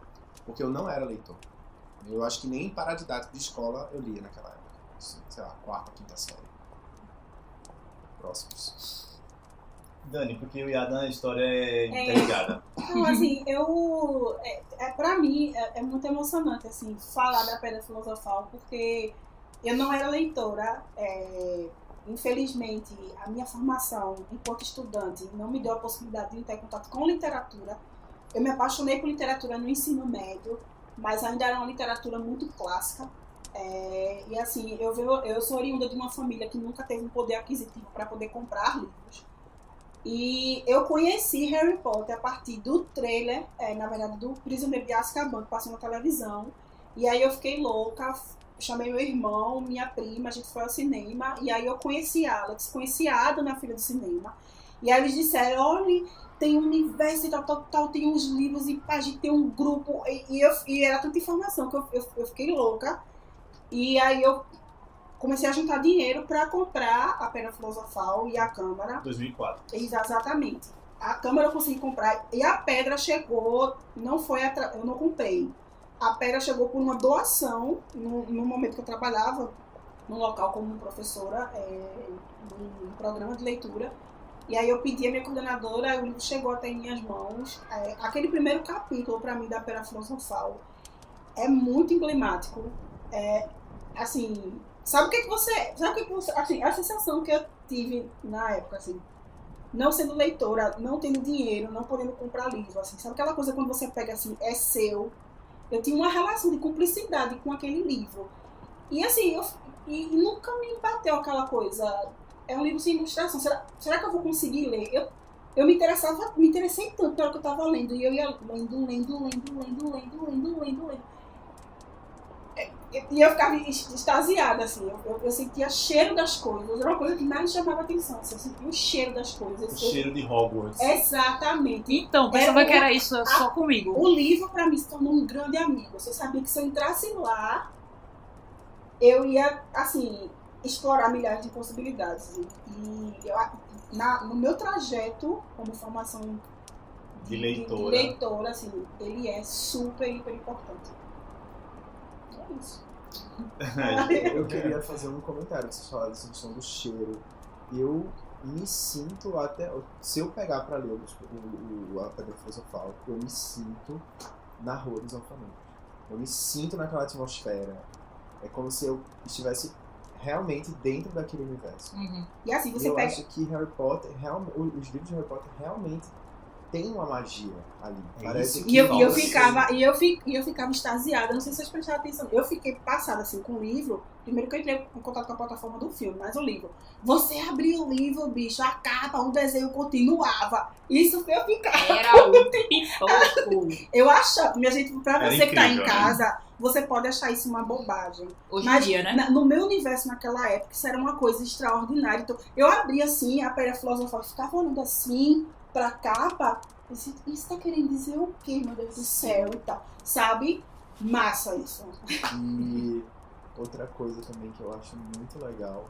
Porque eu não era leitor. Eu acho que nem paradidático de escola eu lia naquela época. Assim, sei lá, 4ª, 5ª série. Próximos. Dani, porque o Yadan, a história é interligada. Então, assim, pra mim é muito emocionante, assim, falar da Pedra Filosofal, porque eu não era leitora. Infelizmente, a minha formação enquanto estudante não me deu a possibilidade de ter contato com literatura. Eu me apaixonei por literatura no ensino médio, mas ainda era uma literatura muito clássica. E assim, eu sou oriunda de uma família que nunca teve um poder aquisitivo para poder comprar livros. E eu conheci Harry Potter a partir do trailer, na verdade, do Prisioneiro de Azkaban, que passou na televisão. E aí eu fiquei louca, chamei meu irmão, minha prima, a gente foi ao cinema. E aí eu conheci a Alex, conheci a Ada, minha filha do cinema. E aí eles disseram, olha, tem um universo e tal, tem uns livros e a gente tem um grupo. E era tanta informação que eu fiquei louca. E aí eu comecei a juntar dinheiro para comprar a Pedra Filosofal e a Câmara. 2004. Exatamente. A Câmara eu consegui comprar e a Pedra chegou, eu não comprei. A Pedra chegou por uma doação, no momento que eu trabalhava num local como professora, num programa de leitura. E aí eu pedi a minha coordenadora, o livro chegou até em minhas mãos. Aquele primeiro capítulo, para mim, da Pedra Filosofal é muito emblemático. Assim, sabe o que você, assim, a sensação que eu tive na época, assim, não sendo leitora, não tendo dinheiro, não podendo comprar livro, assim, sabe aquela coisa quando você pega assim, é seu. Eu tinha uma relação de cumplicidade com aquele livro. E assim, e nunca me bateu aquela coisa, é um livro sem ilustração, será que eu vou conseguir ler? Eu me interessei tanto na hora que eu tava lendo, e eu ia lendo. E eu ficava extasiada, assim. Eu sentia cheiro das coisas. Era uma coisa que mais me chamava atenção. Assim, eu sentia o cheiro das coisas. O cheiro de Hogwarts. Exatamente. Então, pensava que era isso só comigo. O livro, pra mim, se tornou um grande amigo. Eu sabia que se eu entrasse lá, eu ia, assim, explorar milhares de possibilidades. E no meu trajeto, como formação De leitora. de leitora, assim, ele é super, hiper importante. É isso. Eu queria fazer um comentário que vocês falaram dessa questão do cheiro. Eu me sinto até... Se eu pegar pra ler a Pedra Filosofal, eu me sinto na Rua dos Orfanatos. Eu me sinto naquela atmosfera. É como se eu estivesse realmente dentro daquele universo. Uhum. E assim, você eu pega... acho que Harry Potter, os livros de Harry Potter realmente têm uma magia ali. É Parece isso que E eu Nossa. ficava extasiada, não sei se vocês prestaram atenção. Eu fiquei passada assim com o livro. Primeiro que eu entrei em contato com a plataforma do filme, mas o livro. Você abria o livro, bicho, a capa, o desenho continuava. Isso eu ficava. Era o pipoco. Eu acho, minha gente, pra Era você que tá em incrível, né? casa, você pode achar isso uma bobagem. Hoje Mas em dia, né? no meu universo naquela época, isso era uma coisa extraordinária. Então, eu abria assim, a Pedra Filosofal, ficava olhando assim pra capa. Eu disse, isso tá querendo dizer o quê, meu Deus do céu e tal? Sabe? Massa isso. E outra coisa também que eu acho muito legal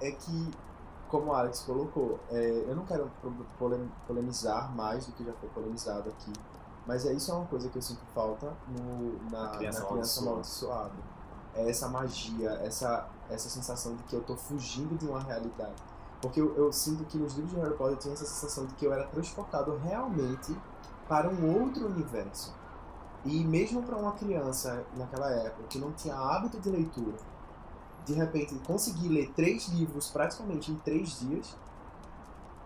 é que, como a Alex colocou, eu não quero polemizar mais do que já foi polemizado aqui, mas isso é uma coisa que eu sinto falta na Criança Amaldiçoada. É essa magia, essa sensação de que eu tô fugindo de uma realidade. Porque eu sinto que nos livros de Harry Potter eu tinha essa sensação de que eu era transportado realmente para um outro universo. E mesmo para uma criança naquela época que não tinha hábito de leitura, de repente conseguir ler 3 livros praticamente em 3 dias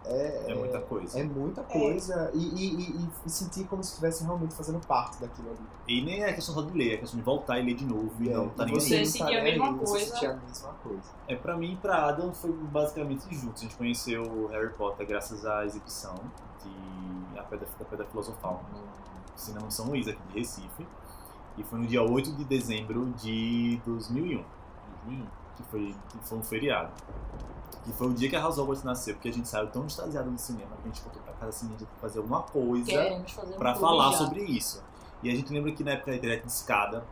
É muita coisa. é muita coisa. E sentir como se estivesse realmente fazendo parte daquilo ali. E nem é questão só de ler, é questão de voltar e ler de novo e não tá nem você aí. sentia a mesma você coisa. sentia a mesma coisa. Pra mim e pra Adam foi basicamente juntos. A gente conheceu o Harry Potter graças à exibição de A Pedra Filosofal no Cinema São Luís, aqui de Recife. E foi no dia 8 de dezembro de 2001. Que foi um feriado. Que foi o dia que a House Hogwarts nasceu, porque a gente saiu tão extasiado do cinema que a gente voltou pra casa assim, a gente tem que fazer alguma coisa Queremos fazer um pra clube falar já. sobre isso. E a gente lembra que na época era internet de escada,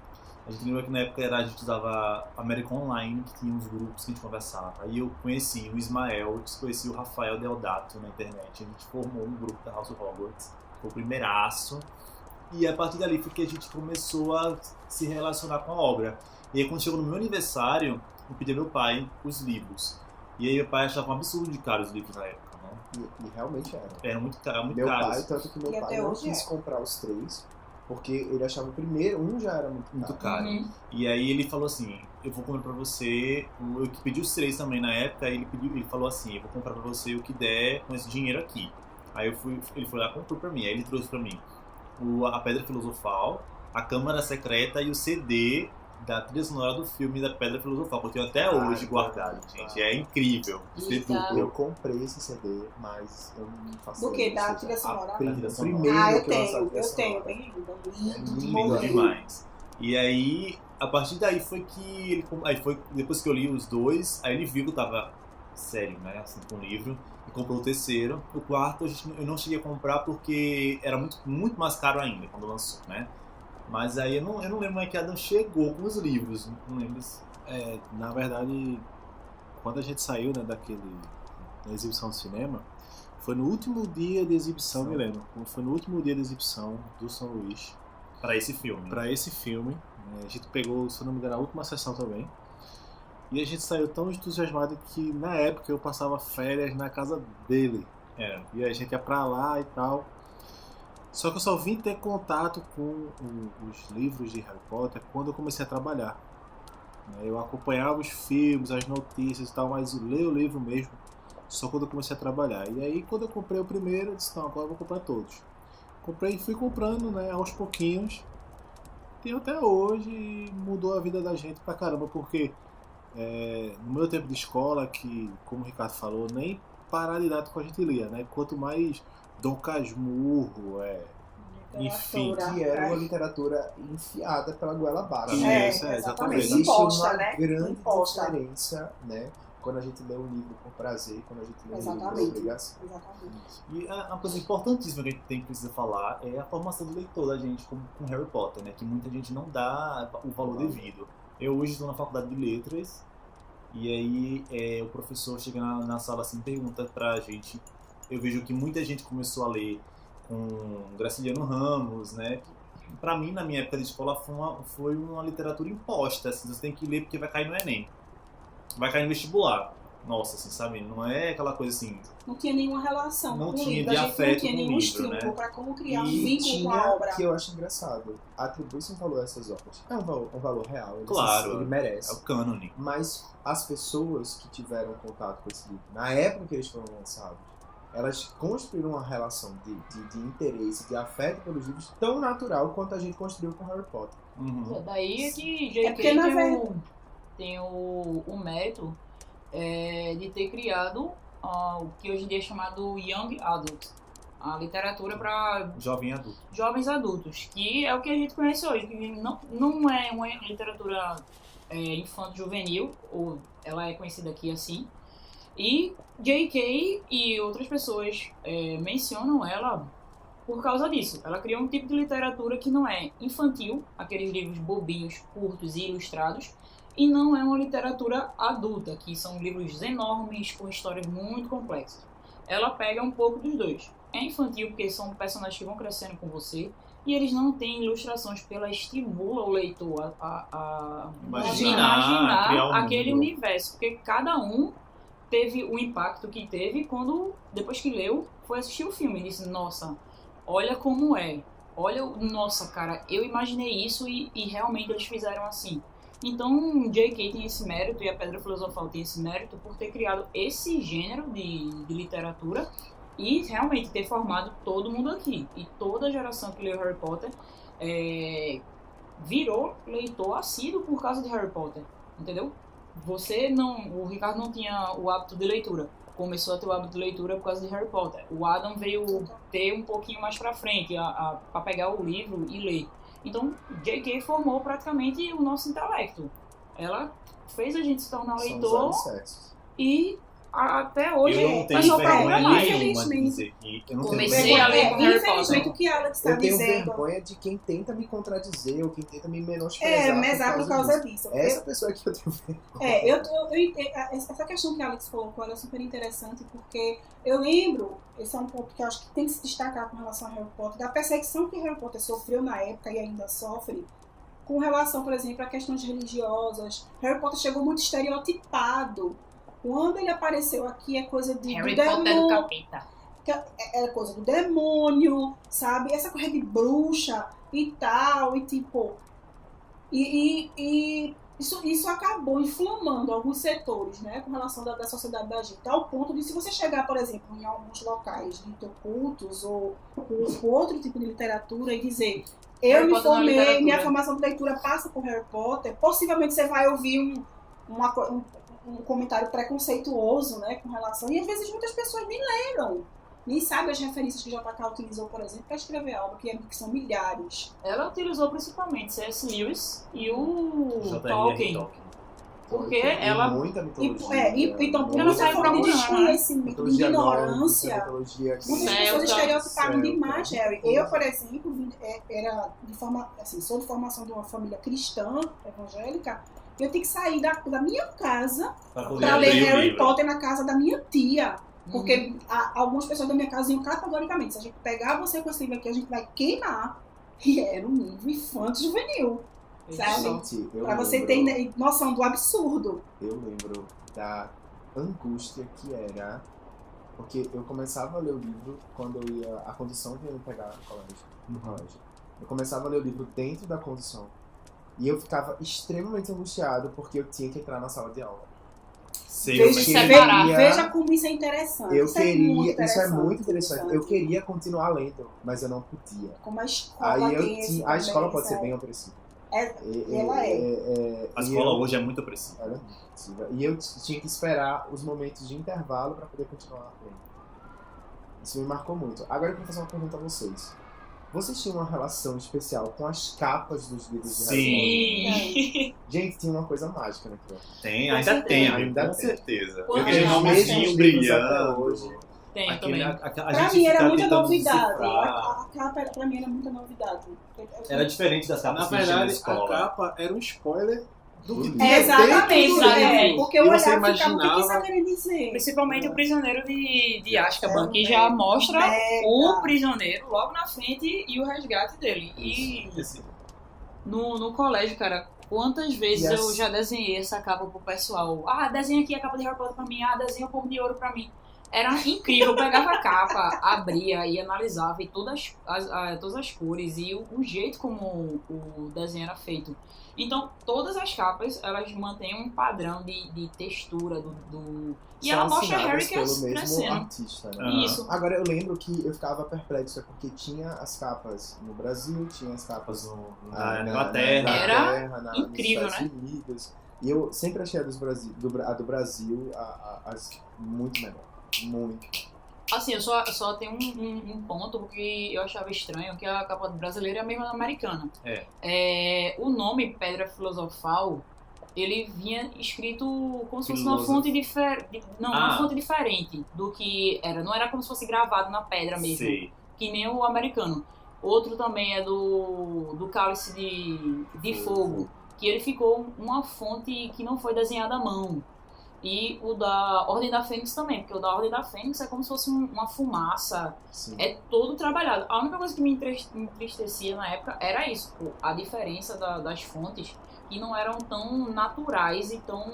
a gente lembra que na época a gente usava American Online, que tinha uns grupos que a gente conversava. Aí eu conheci o Ismael, conheci o Rafael Deodato na internet, a gente formou um grupo da House Hogwarts, foi o primeiraço. E a partir dali foi que a gente começou a se relacionar com a obra. E aí quando chegou no meu aniversário, eu pedi ao meu pai os livros. E aí meu pai achava um absurdo de caro os livros na época, né? E realmente era. Era muito caro, muito Meu caros. pai, tanto que meu E pai até não hoje quis comprar os 3, porque ele achava o primeiro, um já era muito caro. Uhum. E aí ele falou assim, eu vou comprar pra você, eu pedi os 3 também na época, aí ele falou assim, eu vou comprar pra você o que der com esse dinheiro aqui. Aí ele foi lá e comprou pra mim, aí ele trouxe pra mim a Pedra Filosofal, a Câmara Secreta e o CD da trilha sonora do filme da Pedra Filosofal, que eu tenho até hoje guardado, gente. É incrível. Eita. Eu comprei esse CD, mas eu não faço Do que? Da isso. trilha sonora? O trilha sonora. primeiro Eu que lançaram a tenho, trilha eu sonora. tenho. Bem lindo, lindo, de lindo Lindo morrer. demais. E aí, a partir daí foi que ele, aí foi depois que eu li os 2, aí ele viu que eu tava sério, né, assim, com o livro, e comprou o 3º. O 4º eu não cheguei a comprar porque era muito mais caro ainda quando lançou, né? Mas aí eu não lembro como é que Adam chegou com os livros, não lembro se... Na verdade, quando a gente saiu, né, da exibição do cinema, foi no último dia de exibição, me lembro. Foi no último dia de exibição do São Luís. Pra esse filme. Pra esse filme. A gente pegou, se eu não me engano, a última sessão também. E a gente saiu tão entusiasmado que na época eu passava férias na casa dele. E a gente ia pra lá e tal. Só que eu só vim ter contato com os livros de Harry Potter quando eu comecei a trabalhar. Eu acompanhava os filmes, as notícias e tal, mas ler o livro mesmo só quando eu comecei a trabalhar. E aí quando eu comprei o primeiro, eu disse, não, agora eu vou comprar todos. Comprei e fui comprando, né, aos pouquinhos. E até hoje mudou a vida da gente pra caramba, porque no meu tempo de escola, que, como o Ricardo falou, nem paradidático a gente lia, né? Quanto mais Dom Casmurro, Enfim, que era uma literatura enfiada pela goela abaixo. Isso, exatamente. Existe Imposta, uma né? grande Imposta. diferença, né? Quando a gente lê um livro por prazer e quando a gente lê um livro por Exatamente. obrigação. Exatamente. E uma coisa importantíssima que a gente precisa falar é a formação do leitor da gente com Harry Potter, né? Que muita gente não dá o valor devido. Eu hoje estou na faculdade de letras e aí o professor chega na sala assim, pergunta pra gente. Eu vejo que muita gente começou a ler com Graciliano Ramos, né? Pra mim, na minha época de escola, foi uma literatura imposta. Assim, você tem que ler porque vai cair no Enem. Vai cair no vestibular. Nossa, assim, sabe? Não é aquela coisa assim... Não tinha nenhuma relação Não com o tinha livro. de A gente afeto não tinha com o nenhum livro, estímulo né? para como criar um E vínculo com a tinha, obra. que eu acho engraçado, atribui-se um valor a essas obras. É um valor real, ele, Claro, ele é merece. o cânone. Mas as pessoas que tiveram contato com esse livro, na época que eles foram lançados, elas construíram uma relação de interesse, de afeto pelos livros tão natural quanto a gente construiu com Harry Potter. Uhum. Daí é que É J.K. porque, na verdade- tem o mérito de ter criado o que hoje em dia é chamado Young Adult, a literatura para Jovem adulto. jovens adultos, que é o que a gente conhece hoje, que não é uma literatura infanto-juvenil, ou ela é conhecida aqui assim, e J.K. e outras pessoas mencionam ela por causa disso. Ela criou um tipo de literatura que não é infantil, aqueles livros bobinhos, curtos e ilustrados, e não é uma literatura adulta, que são livros enormes, com histórias muito complexas. Ela pega um pouco dos dois. É infantil porque são personagens que vão crescendo com você, e eles não têm ilustrações, porque ela estimula o leitor a imaginar criar um aquele mundo. universo, porque cada um teve o impacto que teve quando, depois que leu, foi assistir o filme e disse, nossa, olha como é, nossa, cara, eu imaginei isso e realmente eles fizeram assim. Então, J.K. tem esse mérito e a Pedra Filosofal tem esse mérito por ter criado esse gênero de literatura e realmente ter formado todo mundo aqui. E toda a geração que leu Harry Potter virou leitor assíduo por causa de Harry Potter, entendeu? O Ricardo não tinha o hábito de leitura. Começou a ter o hábito de leitura por causa de Harry Potter. O Adam veio ter um pouquinho mais pra frente, pra pegar o livro e ler. Então, J.K. formou praticamente o nosso intelecto. Ela fez a gente se tornar São os leitor alicerces. e até hoje Eu não o tenho pessoal procura vergonha mais. nenhuma de Infelizmente. dizer que eu não Comecei tenho a ler com Harry Infelizmente, Potter. o que Alex está Eu tenho dizendo vergonha de quem tenta me contradizer ou quem tenta me menosprezar. mesar por causa disso. Essa pessoa que eu tenho vergonha. Eu entendo. Essa questão que a Alex colocou ela é super interessante, porque eu lembro, esse é um ponto que eu acho que tem que se destacar com relação a Harry Potter, da perseguição que Harry Potter sofreu na época e ainda sofre, com relação, por exemplo, a questões religiosas. Harry Potter chegou muito estereotipado. Quando ele apareceu aqui, é coisa do Harry Potter do demônio, capeta. é coisa do demônio, sabe? Essa coisa de bruxa e tal, e tipo... E isso acabou inflamando alguns setores, né, com relação da sociedade da gente, ao ponto de, se você chegar, por exemplo, em alguns locais de cultos ou com outro tipo de literatura e dizer, eu Harry me Potter na formei, literatura. minha formação de leitura passa por Harry Potter, possivelmente você vai ouvir um comentário preconceituoso, né, com relação, e às vezes muitas pessoas nem sabem as referências que JK utilizou, por exemplo, para escrever a obra, que são milhares. Ela utilizou principalmente C.S. Lewis e o J.R.R. Tolkien. Porque E ela... muita mitologia. Então, por Ela muita sai falta de procurando, desconhecimento, de mitologia ignorância, nórdica, mitologia muitas Celta, pessoas estereotiparam celta. demais, Harry. Eu, por exemplo, sou de formação de uma família cristã, evangélica, eu tenho que sair da minha casa para poder para ler abrir o Harry livro. Potter na casa da minha tia. Porque algumas pessoas da minha casa iam categoricamente, se a gente pegar você com esse livro aqui, a gente vai queimar. E era um livro infanto-juvenil, sabe? Gente, eu Pra você lembro- ter noção do absurdo. Eu lembro da angústia que era, porque eu começava a ler o livro quando eu ia, a condição de eu me pegar no colégio. Eu começava a ler o livro dentro da condição. E eu ficava extremamente angustiado porque eu tinha que entrar na sala de aula. Sei, Veja, mas- separar. veja como isso é interessante. Isso é muito interessante. Eu queria continuar lendo, mas eu não podia. Como a escola Aí eu tem esse tinha, a escola também, pode ser sabe? bem opressiva. Ela é. A e escola eu- hoje é muito opressiva. Ela é muito opressiva. E eu tinha que esperar os momentos de intervalo para poder continuar lendo. Isso me marcou muito. Agora eu quero fazer uma pergunta a vocês. Vocês tinham uma relação especial com as capas dos livros de Sim. Harry Potter? Sim. Gente, tinha uma coisa mágica naquilo. Tem, Com ainda certeza. tem, amigo, Ainda com tem. certeza. Quando Aquele eu nomezinho mesmo livros até brilhando. hoje. Tem Aquele, também. a Pra gente mim era fica muita tentando novidade. decifrar. A capa pra mim era muita novidade. Era diferente das capas Na que a gente tinha na verdade, a escola. capa era um spoiler do que É, tinha Exatamente, dentro do livro. porque eu E você olhava e ficava, o que imaginava... isso quer dizer? Principalmente o prisioneiro de Azkaban, É, que já mostra o mega. prisioneiro logo na frente e o resgate dele. E Esse- no colégio, cara, quantas vezes E eu já desenhei essa capa pro pessoal? Ah, desenha aqui a capa de Harry Potter pra mim. Ah, desenha o Povo de Ouro pra mim. Era incrível, eu pegava a capa, abria e analisava e todas as cores e o jeito como o desenho era feito. Então, todas as capas, elas mantêm um padrão de textura e São ela mostra assinadas Harry pelo mesmo crescendo. artista, né? Aham. Isso. Agora, eu lembro que eu ficava perplexa porque tinha as capas no Brasil, tinha as capas Na Inglaterra. Era nos incrível, Estados Unidos. E eu sempre achei a a do Brasil muito melhor. Muito. Assim, eu só tenho um ponto porque eu achava estranho que a capa brasileira é a mesma da americana. O nome Pedra Filosofal, ele vinha escrito como se fosse uma fonte diferente. Não, uma fonte diferente do que era. Não era como se fosse gravado na pedra mesmo. Sei. Que nem o americano. Outro também é do Cálice de Fogo, que ele ficou uma fonte que não foi desenhada à mão. E o da Ordem da Fênix também, porque o da Ordem da Fênix é como se fosse uma fumaça, Sim. é todo trabalhado. A única coisa que me entristecia na época era isso, a diferença das fontes, que não eram tão naturais e tão,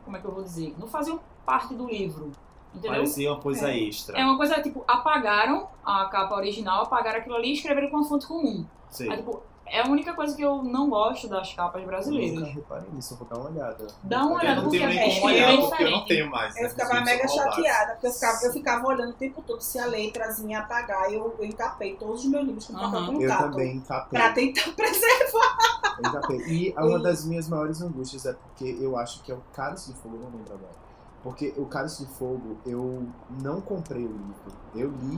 como é que eu vou dizer, não faziam parte do livro, entendeu? Parecia uma coisa extra. É uma coisa, tipo, apagaram a capa original, apagaram aquilo ali e escreveram com uma fonte comum. Sei. Aí, tipo, é a única coisa que eu não gosto das capas Eu brasileiras. nunca reparei nisso, eu vou dar uma olhada. Dá uma Eu olhada, não porque tenho é nem como bem olhar, porque eu não diferente. tenho mais. Eu né? ficava Os mega livros são roubados. chateada, porque eu ficava olhando o tempo todo se a letrazinha apagar. Eu encapei todos os meus livros com papel Aham. com Eu cato. também encapei. Pra tentar preservar. Eu encapei. E uma das minhas maiores angústias é porque eu acho que é o Cálice de Fogo, eu não lembro agora. Porque o Cálice de Fogo, eu não comprei o livro. Eu li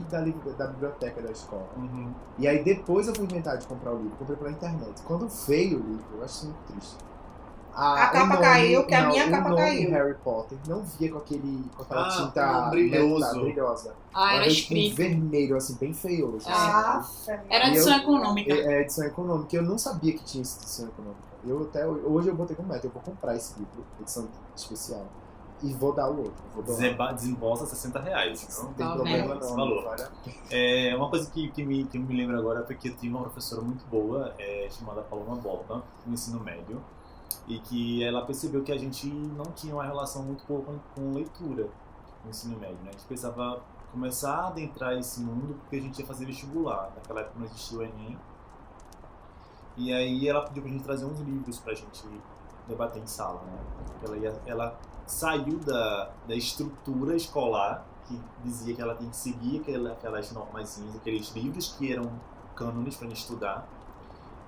da biblioteca da escola. Uhum. E aí depois eu fui inventar de comprar o livro. Comprei pela internet. Quando veio o livro, eu achei muito triste. A capa caiu, que a minha capa o nome caiu. Harry Potter não via com aquela tinta brilhoso. brilhosa. Ah, era Ela veio com escrito. vermelho, assim, bem feioso. Ah, Era E edição eu- econômica. É edição econômica. Eu não sabia que tinha edição econômica. Eu até hoje eu botei como meta, eu vou comprar esse livro, edição especial. E vou dar o outro. Vou doar. Desembolsa R$60. Não Então, tem Tá problema vendo? não. Valor. Vale a É, uma coisa que eu me lembro agora foi que eu tive uma professora muito boa, chamada Paloma Borba, no ensino médio, e que ela percebeu que a gente não tinha uma relação muito boa com leitura no ensino médio, né? A gente precisava começar a adentrar esse mundo porque a gente ia fazer vestibular. Naquela época não existia o Enem. E aí ela pediu pra gente trazer uns livros pra gente debater em sala, né? Ela saiu da estrutura escolar, que dizia que ela tinha que seguir aquelas normazinhas, aqueles livros que eram cânones pra gente estudar,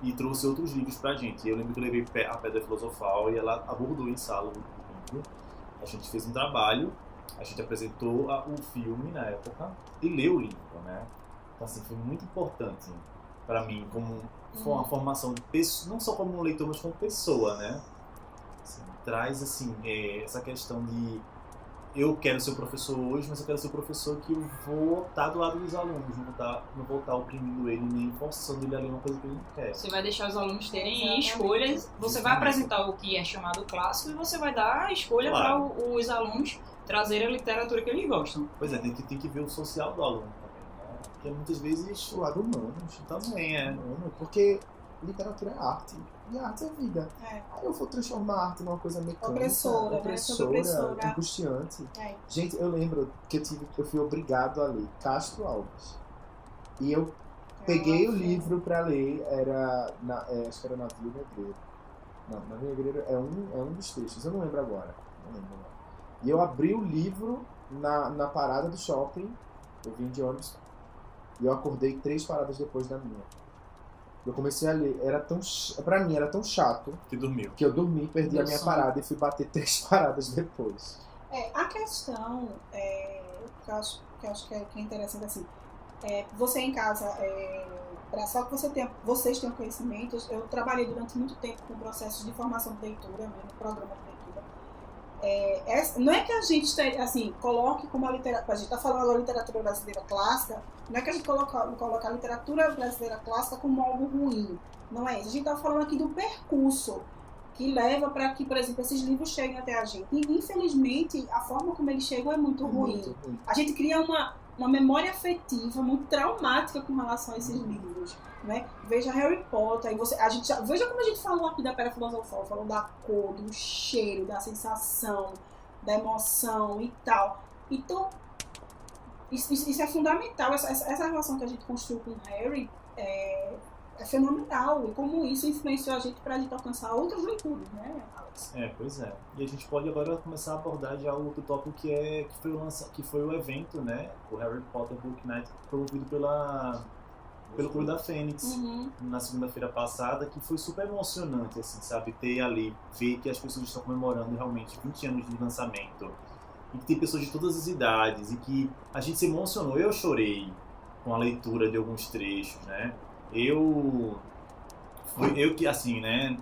e trouxe outros livros pra gente. Eu lembro que eu levei a Pedra Filosofal e ela abordou em sala o livro. A gente fez um trabalho, a gente apresentou o filme na época e leu o livro, né? Então, assim, foi muito importante pra mim, como uma formação de pessoa, não só como um leitor, mas como pessoa, né? Assim, traz, assim, essa questão de eu quero ser o professor hoje, mas eu quero ser o professor que eu vou estar do lado dos alunos, não vou estar oprimindo ele, nem forçando ele a ler uma coisa que ele não quer. Você vai deixar os alunos terem Exatamente. escolhas, você vai apresentar o que é chamado clássico e você vai dar a escolha Claro. para os alunos trazerem a literatura que eles gostam. Pois é, tem que ver o social do aluno também, né? Porque muitas vezes O lado humano, também é. porque literatura é arte. E a arte é vida. É. Aí eu vou transformar a arte numa coisa mecânica, Opressora, né? Opressora. angustiante. É. Gente, eu lembro que eu fui obrigado a ler Castro Alves. E eu peguei o livro pra ler, acho que era Navio Negreiro. Não, Navio Negreiro é um dos textos, eu não lembro agora. E eu abri o livro na parada do shopping, eu vim de ônibus, e eu acordei 3 paradas depois da minha. Eu comecei a ler, pra mim era tão chato Que dormiu. que eu dormi, perdi a Meu minha sono. parada e fui bater 3 paradas depois. A questão que eu acho que é interessante assim. você em casa, só que vocês tenham conhecimentos, eu trabalhei durante muito tempo com processos de formação de leitura, né, no programa de leitura. Não é que a gente assim, coloque como a literatura, a gente está falando da literatura brasileira clássica, não é que a gente coloca a literatura brasileira clássica como algo ruim, não é isso. A gente está falando aqui do percurso que leva para que, por exemplo, esses livros cheguem até a gente. E, infelizmente, a forma como eles chegam é muito ruim. A gente cria uma memória afetiva muito traumática com relação a esses livros, né? Veja Harry Potter, aí veja como a gente falou aqui da Pedra Filosofal, falou da cor, do cheiro, da sensação, da emoção e tal. Então, isso é fundamental, essa relação que a gente construiu com o Harry é fenomenal, e como isso influenciou a gente para a gente alcançar outras leituras, né, Alex? Pois é. E a gente pode agora começar a abordar já o outro tópico que foi o evento, né, o Harry Potter Book Night, promovido pelo Clube da Fênix, na segunda-feira passada, que foi super emocionante, assim, sabe, ter ali, ver que as pessoas estão comemorando realmente 20 anos de lançamento, e que tem pessoas de todas as idades, e que a gente se emocionou. Eu chorei com a leitura de alguns trechos, né? Eu que, assim, né,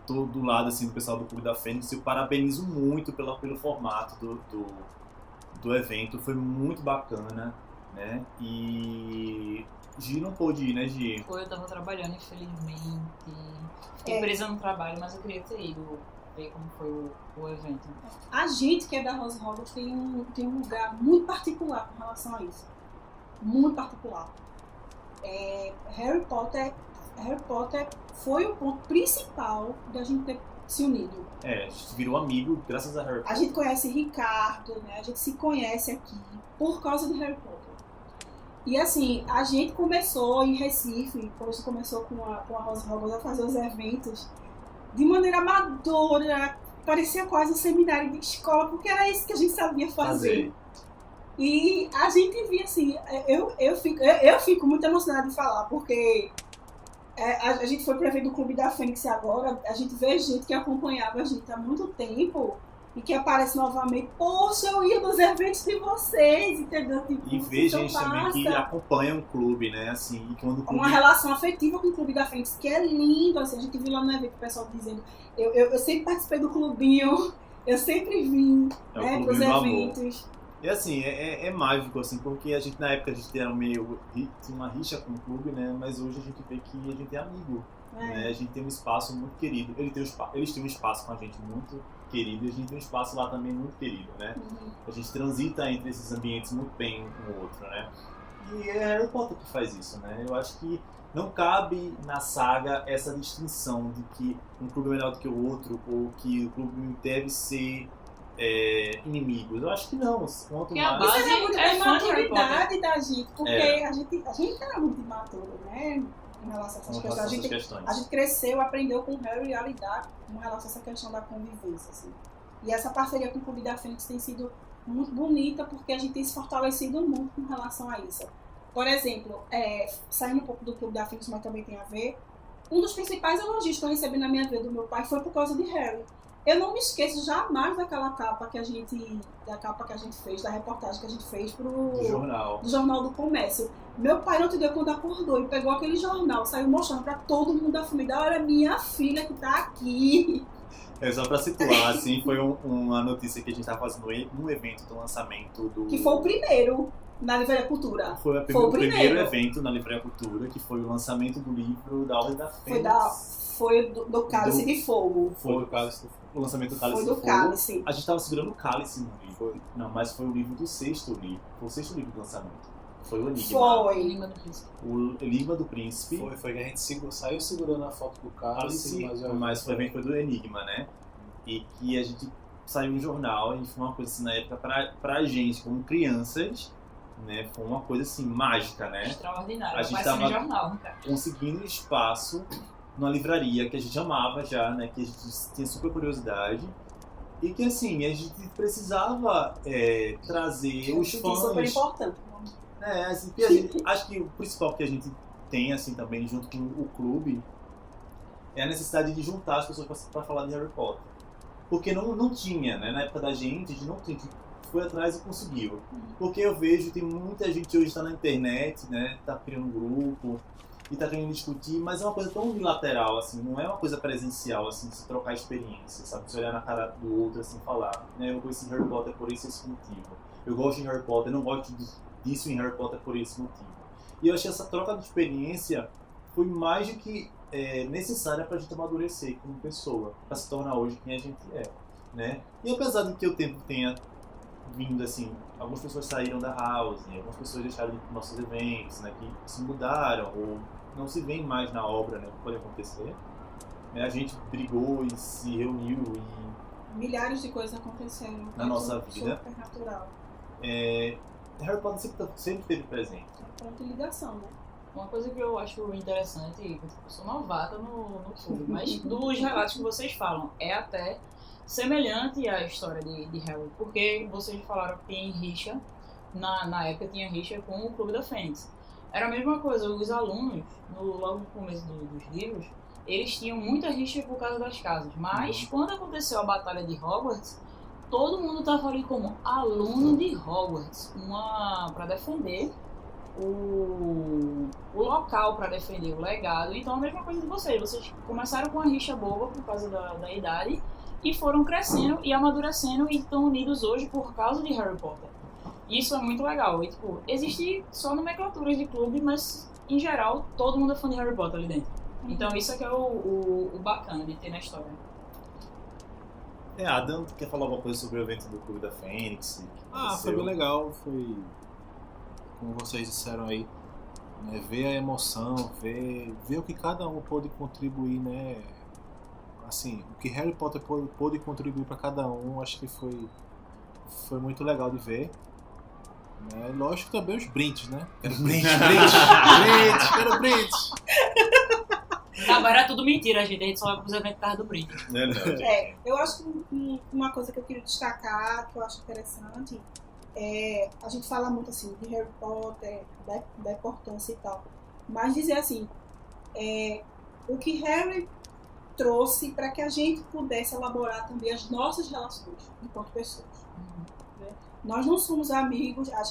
tô do lado, assim, do pessoal do Clube da Fênix, eu parabenizo muito pelo formato do evento, foi muito bacana, né, e Gi não pôde ir, né, Gi? Eu tava trabalhando, infelizmente, fiquei presa no trabalho, mas eu queria ter ido ver como foi o evento. A gente que é da Rose Hogwarts tem um lugar muito particular com relação a isso, muito particular. Harry Potter foi o ponto principal da gente ter se unido. A gente virou amigo graças a Harry Potter. A gente conhece Ricardo, né? A gente se conhece aqui por causa do Harry Potter. E assim, a gente começou em Recife, depois começou com a Rose Hogwarts a fazer os eventos de maneira amadora, parecia quase um seminário de escola, porque era isso que a gente sabia fazer. E a gente via assim, eu fico muito emocionada de falar, porque a gente foi para o evento do Clube da Fênix agora, a gente vê gente que acompanhava a gente há muito tempo e que aparece novamente. Poxa, eu ia nos eventos de vocês, entendeu? Tipo, e vê gente também que acompanha o clube, né? Assim, e quando o clube... Uma relação afetiva com o Clube da Fênix, que é lindo. Assim, a gente viu lá no evento o pessoal dizendo, eu sempre participei do clubinho, eu sempre vim para os eventos. E assim, é mágico, assim, porque a gente, na época, a gente tinha uma rixa com o clube, né? Mas hoje a gente vê que a gente é amigo, né? A gente tem um espaço muito querido. Eles têm um espaço com a gente muito querido e a gente tem um espaço lá também muito querido, né? A gente transita entre esses ambientes muito bem um com o outro, né? E é Harry Potter que faz isso, né? Eu acho que não cabe na saga essa distinção de que um clube é melhor do que o outro ou que o clube deve ser... inimigos. Eu acho que não. Quanto mais... Isso é muito a maturidade da gente, porque a gente era muito imaturo, né? Em relação a essas questões. A gente cresceu, aprendeu com o Harry a lidar com relação a essa questão da convivência. Assim. E essa parceria com o Clube da Fênix tem sido muito bonita, porque a gente tem se fortalecido muito com relação a isso. Por exemplo, saindo um pouco do Clube da Fênix, mas também tem a ver, um dos principais elogios que eu recebi na minha vida do meu pai foi por causa de Harry. Eu não me esqueço jamais daquela capa que a gente fez, da reportagem que a gente fez do Jornal do Comércio. Meu pai, outro dia, quando acordou, ele pegou aquele jornal, saiu mostrando para todo mundo da família, olha, minha filha que tá aqui. Só para situar, assim, foi uma notícia que a gente estava fazendo um evento do lançamento do... Que foi o primeiro na Livraria Cultura. Foi o primeiro evento na Livraria Cultura, que foi o lançamento do livro da Ordem da Fênix. Foi do Cálice de Fogo. Foi do Cálice de Fogo. O lançamento do Cálice de Fogo. Cálice. A gente estava segurando o Cálice no livro. Não, mas foi o livro do sexto livro. Foi o sexto livro do lançamento. Foi o Enigma. Foi. O Enigma do Príncipe. Foi que a gente saiu segurando a foto do Cálice. Mas o evento foi do Enigma, né? E que a gente saiu no jornal e foi uma coisa assim, na época, pra gente, como crianças, né? Foi uma coisa assim, mágica, né? Extraordinária. A gente estava conseguindo espaço numa livraria que a gente amava já, né? Que a gente tinha super curiosidade. E que, assim, a gente precisava trazer os fãs... super importante. Assim, acho que o principal que a gente tem, assim, também, junto com o clube, é a necessidade de juntar as pessoas para falar de Harry Potter. Porque não tinha, né? Na época da gente, a gente não tinha... foi atrás e conseguiu. Porque eu vejo, tem muita gente hoje está na internet, né, tá criando um grupo e tá querendo discutir, mas é uma coisa tão unilateral, assim, não é uma coisa presencial, assim, de se trocar experiência, sabe? Se olhar na cara do outro, assim, falar, né, eu conheci Harry Potter por esse motivo. Eu gosto de Harry Potter, não gosto disso em Harry Potter por esse motivo. E eu achei essa troca de experiência foi mais do que necessária pra gente amadurecer como pessoa, pra se tornar hoje quem a gente é, né? E apesar de que o tempo tenha vindo, assim, algumas pessoas saíram da house, algumas pessoas deixaram de ir para nossos eventos, né, que se mudaram ou não se veem mais na obra, né, o que pode acontecer. A gente brigou e se reuniu e... Milhares de coisas aconteceram. Na nossa vida. Super natural. Harry Potter sempre esteve presente. Ponto de ligação, né? Uma coisa que eu acho interessante, eu sou novata no clube, mas dos relatos que vocês falam, é até semelhante à história de Harry, porque vocês falaram que tem rixa, na época tinha rixa com o Clube da Fênix. Era a mesma coisa, os alunos, logo no começo dos livros, eles tinham muita rixa por causa das casas, mas quando aconteceu a Batalha de Hogwarts, todo mundo estava ali como aluno de Hogwarts, para defender o local, para defender o legado. Então a mesma coisa de vocês começaram com a rixa boba por causa da idade e foram crescendo e amadurecendo e estão unidos hoje por causa de Harry Potter. Isso é muito legal. E, tipo, existe só nomenclaturas de clube, mas em geral todo mundo é fã de Harry Potter ali dentro. Então isso é que é o bacana de ter na história. Adam, quer falar alguma coisa sobre o evento do Clube da Fênix? Foi bem legal, foi como vocês disseram aí, né, ver a emoção, ver o que cada um pôde contribuir, né? Assim, o que Harry Potter pôde contribuir para cada um, acho que foi muito legal de ver. Né? Lógico também os brindes, né? Quero brindes. Agora é tudo mentira, gente. A gente só vai pros eventos por causa do brinde. Eu acho que uma coisa que eu queria destacar, que eu acho interessante, a gente fala muito assim de Harry Potter, da importância e tal, mas dizer assim, o que Harry trouxe para que a gente pudesse elaborar também as nossas relações enquanto pessoas. Né? Nós não somos amigos, a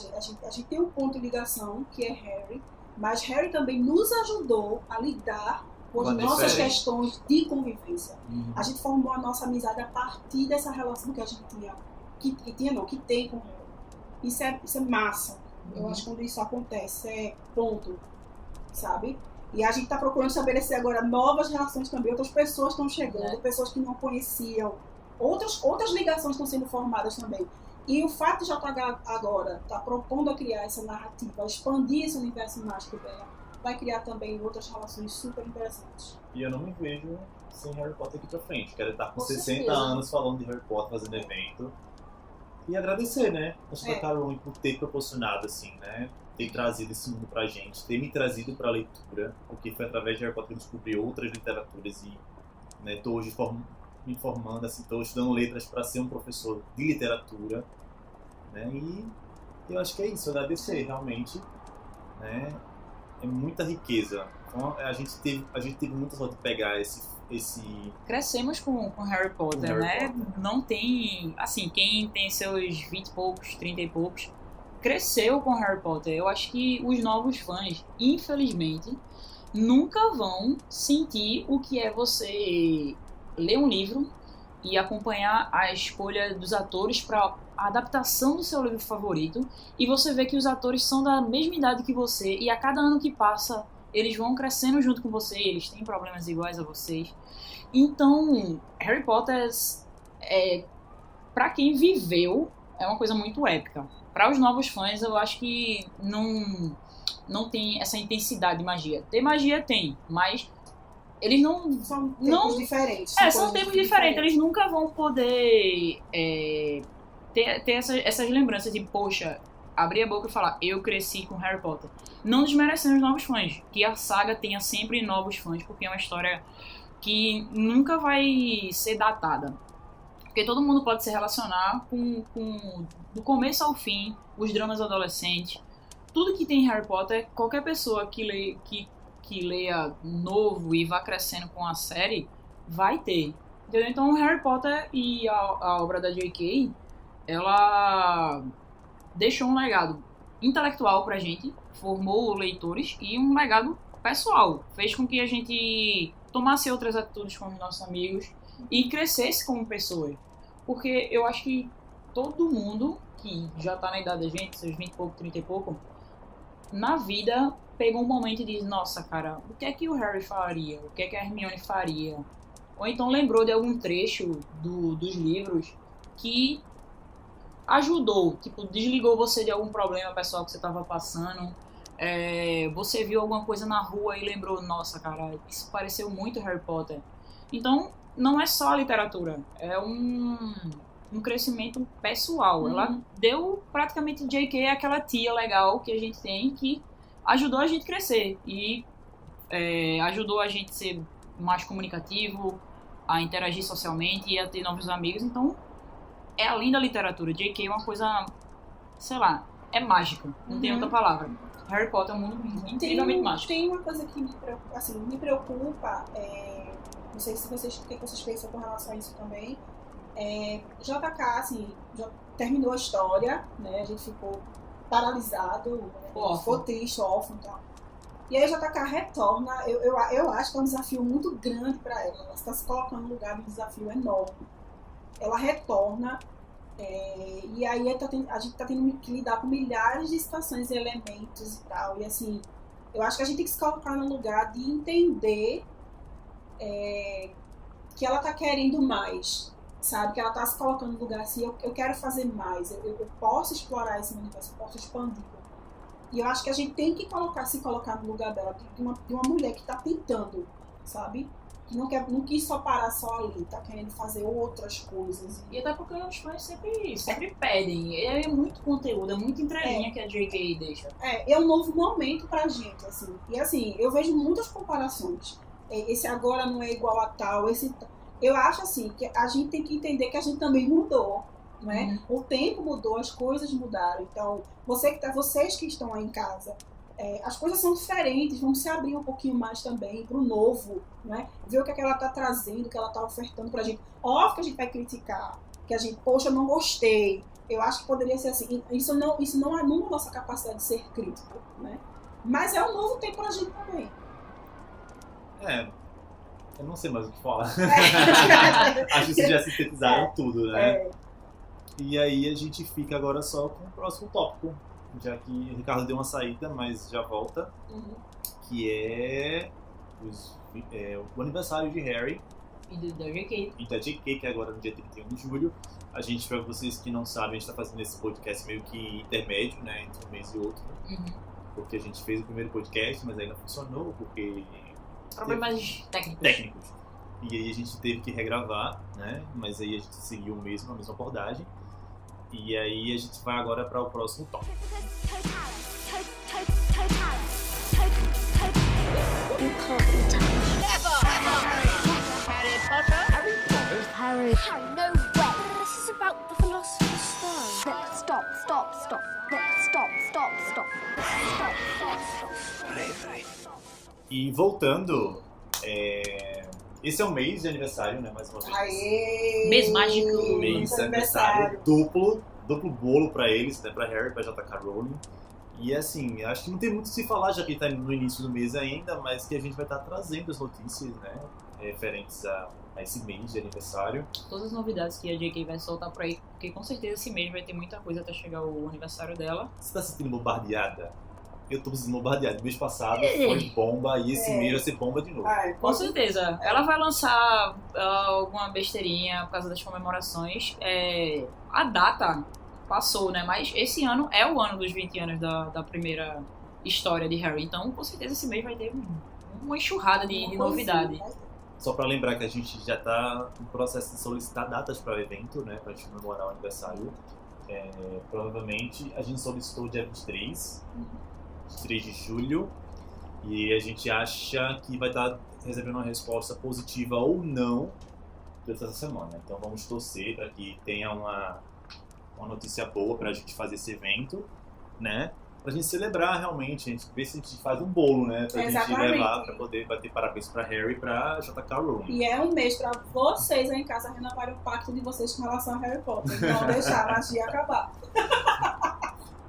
gente tem um ponto de ligação que é Harry, mas Harry também nos ajudou a lidar com as nossas questões de convivência. A gente formou a nossa amizade a partir dessa relação que a gente que tem com Harry. Isso é massa. Eu acho que quando isso acontece, ponto, sabe? E a gente está procurando estabelecer agora novas relações também, outras pessoas estão chegando, pessoas que não conheciam, outras ligações estão sendo formadas também. E o fato de JH agora estar propondo a criar essa narrativa, expandir esse universo mágico dela, vai criar também outras relações super interessantes. E eu não me vejo sem Harry Potter aqui pra frente. Quero estar com 60 certeza. anos falando de Harry Potter, fazendo evento. E agradecer, né? Acho que a Carol por ter proporcionado, assim, né? Ter trazido esse mundo pra gente, ter me trazido pra leitura, porque foi através de Harry Potter que eu descobri outras literaturas e, né, tô hoje me formando, assim, tô estudando letras para ser um professor de literatura, né? E eu acho que é isso, agradecer realmente, né? É muita riqueza. Então, a gente teve muita sorte de pegar esse Crescemos com Harry Potter, né? Não tem, assim, quem tem seus 20 e poucos, 30 e poucos, cresceu com Harry Potter. Eu acho que os novos fãs, infelizmente, nunca vão sentir o que é você ler um livro e acompanhar a escolha dos atores para a adaptação do seu livro favorito, e você vê que os atores são da mesma idade que você, e a cada ano que passa eles vão crescendo junto com você, eles têm problemas iguais a vocês. Então, Harry Potter, para quem viveu, é uma coisa muito épica. Para os novos fãs, eu acho que não tem essa intensidade de magia. Ter magia tem, mas eles não... São tempos diferentes. São tempos diferentes. Eles nunca vão poder ter essas lembranças de, poxa, abrir a boca e falar, eu cresci com Harry Potter. Não desmerecendo os novos fãs. Que a saga tenha sempre novos fãs, porque é uma história que nunca vai ser datada. Porque todo mundo pode se relacionar com do começo ao fim, os dramas adolescentes. Tudo que tem Harry Potter, qualquer pessoa que leia novo e vá crescendo com a série, vai ter. Entendeu? Então Harry Potter e a obra da J.K. ela deixou um legado intelectual pra gente, formou leitores e um legado pessoal. Fez com que a gente tomasse outras atitudes com os nossos amigos e crescesse como pessoa. Porque eu acho que todo mundo que já tá na idade da gente, seus 20 e pouco, 30 e pouco, na vida pegou um momento e diz, nossa, cara, o que é que o Harry faria? O que é que a Hermione faria? Ou então lembrou de algum trecho dos livros que ajudou, tipo, desligou você de algum problema pessoal que você estava passando. Você viu alguma coisa na rua e lembrou, nossa, cara, isso pareceu muito Harry Potter. Então, não é só a literatura, é um crescimento pessoal. Ela deu praticamente J.K. aquela tia legal que a gente tem, que ajudou a gente a crescer e ajudou a gente a ser mais comunicativo, a interagir socialmente e a ter novos amigos. Então, é além da literatura. J.K. é uma coisa, sei lá, é mágico, não tem outra palavra. Harry Potter é um mundo incrivelmente mágico. Tem uma coisa que me preocupa, não sei se vocês, o que vocês pensam com relação a isso também. JK, assim, já terminou a história, né? A gente ficou paralisado, né? Ficou triste, órfão e tal. E aí a JK retorna, eu acho que é um desafio muito grande para ela. Ela está se colocando no lugar de um desafio enorme. Ela retorna, e aí a gente está tendo que lidar com milhares de situações e elementos e tal. E assim, eu acho que a gente tem que se colocar no lugar de entender que ela está querendo mais. Sabe, que ela está se colocando no lugar assim, eu quero fazer mais, eu posso explorar esse universo, eu posso expandir. E eu acho que a gente tem que se colocar no lugar dela, de uma mulher que está tentando, sabe? Que não quis só parar só ali, está querendo fazer outras coisas. E até porque os fãs sempre pedem. É muito conteúdo, é muita entrelinha que a J.K. deixa. É um novo momento pra gente, assim. E assim, eu vejo muitas comparações. Esse agora não é igual a tal, eu acho assim, que a gente tem que entender que a gente também mudou, né? O tempo mudou, as coisas mudaram. Então, vocês que estão aí em casa, as coisas são diferentes, vamos se abrir um pouquinho mais também para o novo, né? Ver o que ela está trazendo, o que ela está ofertando para a gente. Óbvio que a gente vai criticar, que a gente, poxa, eu não gostei. Eu acho que poderia ser assim. Isso não anula a nossa capacidade de ser crítico, né? Mas é um novo tempo para a gente também. Eu não sei mais o que falar. Acho que vocês já sintetizaram tudo, né? E aí a gente fica agora só com o próximo tópico, já que o Ricardo deu uma saída, mas já volta, que é o aniversário de Harry e da J.K. E da J.K., que é agora no dia 31 de julho. A gente, para vocês que não sabem, a gente está fazendo esse podcast meio que intermédio, né, entre um mês e outro, porque a gente fez o primeiro podcast, mas aí não funcionou, porque... Problemas técnicos. E aí a gente teve que regravar, né? Mas aí a gente seguiu a mesma abordagem. E aí a gente vai agora para o próximo tópico. Harry, no way. This is about the Philosopher's Stone. Stop. E voltando, esse é o mês de aniversário, né? Mais uma vez. Aê! Mês mágico. Mês de aniversário duplo bolo pra eles, né? Pra Harry e pra J.K. Rowling. E assim, acho que não tem muito o que se falar, já que tá no início do mês ainda, mas que a gente vai estar trazendo as notícias, né? Referentes a esse mês de aniversário. Todas as novidades que a J.K. vai soltar por aí, porque com certeza esse mês vai ter muita coisa até chegar o aniversário dela. Você tá se sentindo bombardeada? Eu tô me sentindo bombardeado. Mês passado foi bomba e esse mês vai ser bomba de novo. Com certeza. Ela vai lançar alguma besteirinha por causa das comemorações. A data passou, né? Mas esse ano é o ano dos 20 anos da primeira história de Harry. Então, com certeza, esse mês vai ter uma enxurrada de novidade. Só pra lembrar que a gente já tá no processo de solicitar datas para o evento, né? Pra gente comemorar o aniversário. Provavelmente a gente solicitou dia 23 de julho. E a gente acha que vai estar recebendo uma resposta positiva ou não durante essa semana. Então vamos torcer para que tenha uma notícia boa pra gente fazer esse evento, né? pra gente celebrar realmente, a gente vê se a gente faz um bolo, né? Pra gente Exatamente. levar, pra poder bater parabéns pra Harry e pra J.K. Rowling. E é um mês pra vocês aí em casa renovarem o pacto de vocês com relação a Harry Potter. Não deixar a magia acabar.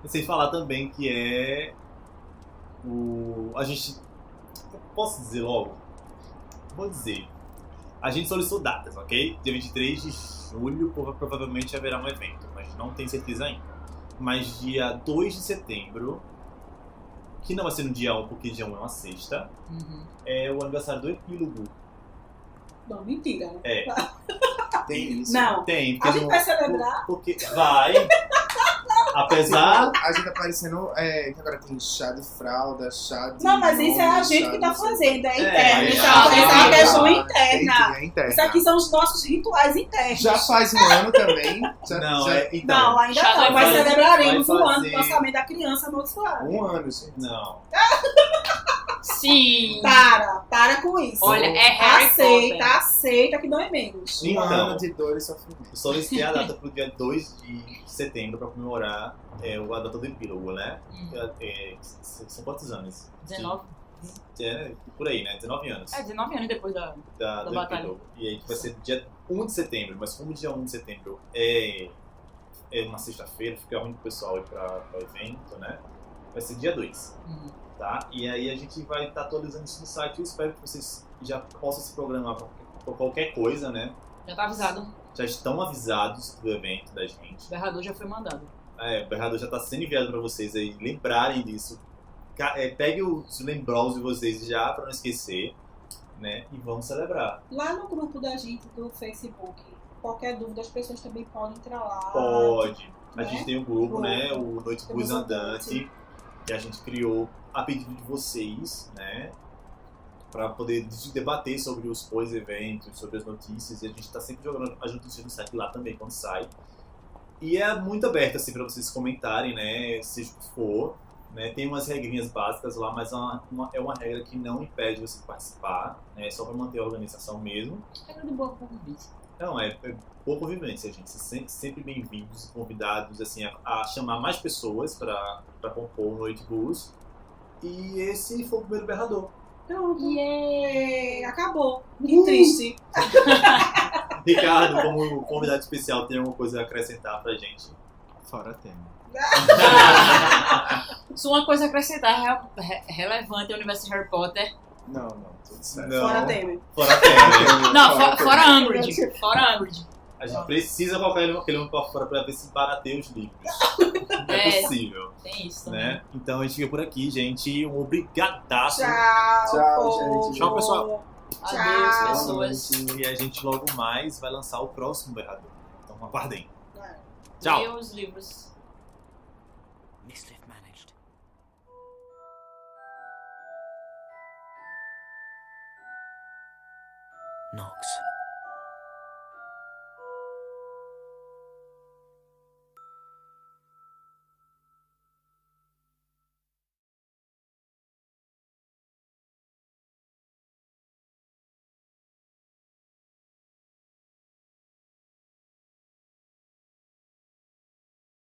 E sem falar também que é a gente... Posso dizer logo? Vou dizer. A gente solicitou datas, ok? Dia 23 de julho provavelmente haverá um evento, mas não tem certeza ainda. Mas dia 2 de setembro, que não vai ser no dia 1, porque dia 1 é uma sexta, é o aniversário do Epílogo. Não, mentira. Né? É. Tem isso. Não. Tem, A porque gente não- vai celebrar. Porque vai. Apesar. A gente tá parecendo que agora tem chá de fralda, chá de. Não, mas isso é a nome, gente chá que de tá não sei o fazendo, é É, interno. é, Essa é uma questão interna. É interna. Isso aqui são os nossos rituais internos. Já faz um ano também. Não, já- então. Não, ainda Chá não. de Mas fazer- celebraremos vai o ano fazer- do lançamento da criança amaldiçoada. Um ano, gente. Não. Sim. Para com isso. Olha, é Harry Potter. Aceita que dói menos. Um Então. ano de dor e sofrimento. Eu solicitei a data pro dia 2 de setembro pra comemorar a data do epílogo, né? São quantos anos? 19. Por aí, né? 19 anos. 19 anos depois da Do batalha. epílogo. E aí que vai ser dia 1 de setembro, mas como dia 1 de setembro é uma sexta-feira, fica ruim pro pessoal ir pra o evento, né? Vai ser dia 2, tá? E aí a gente vai estar atualizando isso no site. Eu espero que vocês já possam se programar pra qualquer coisa, né? Já tá avisado. Já estão avisados do evento da gente. O berrador já foi mandado. O berrador já está sendo enviado para vocês aí lembrarem disso. Pegue os lembros de vocês já para não esquecer, né? E vamos celebrar. Lá no grupo da gente do Facebook, qualquer dúvida, as pessoas também podem entrar lá. Pode. A né? gente tem um grupo, né? O Noite Bus Temos Andante, que a gente criou a pedido de vocês, né? Para poder debater sobre os pós-eventos, sobre as notícias. E a gente está sempre jogando as notícias no site lá também, quando sai. E é muito aberto, assim, para vocês comentarem, né? Seja o que for. Né? Tem umas regrinhas básicas lá, mas é uma regra que não impede você participar. Né? É só para manter a organização mesmo. Regra de boa convivência. Não, é boa convivência, gente. Vocês sempre bem-vindos e convidados assim, a chamar mais pessoas para compor o Noite Bus. E esse foi o primeiro berrador. Pronto. Yeah. Acabou. Que triste. Ricardo, como convidado especial, tem alguma coisa a acrescentar pra gente? Fora tema. Só uma coisa a acrescentar relevante ao universo de Harry Potter. Não, tudo certo. Não. Fora Temer. Fora Temer. Não, fora Umbridge. Fora Umbridge. A gente precisa colocar aquele homem pra fora pra ver se barateia os livros. Não é É. possível, Tem isso também. né? Então a gente fica por aqui, gente. Um obrigadaço. Tchau, povo. gente. Tchau, pessoal. Adeus, Tchau. pessoas. E a gente logo mais vai lançar o próximo berrador. Então aguardem. Tchau. Leiam os livros. Mischief managed. Nox.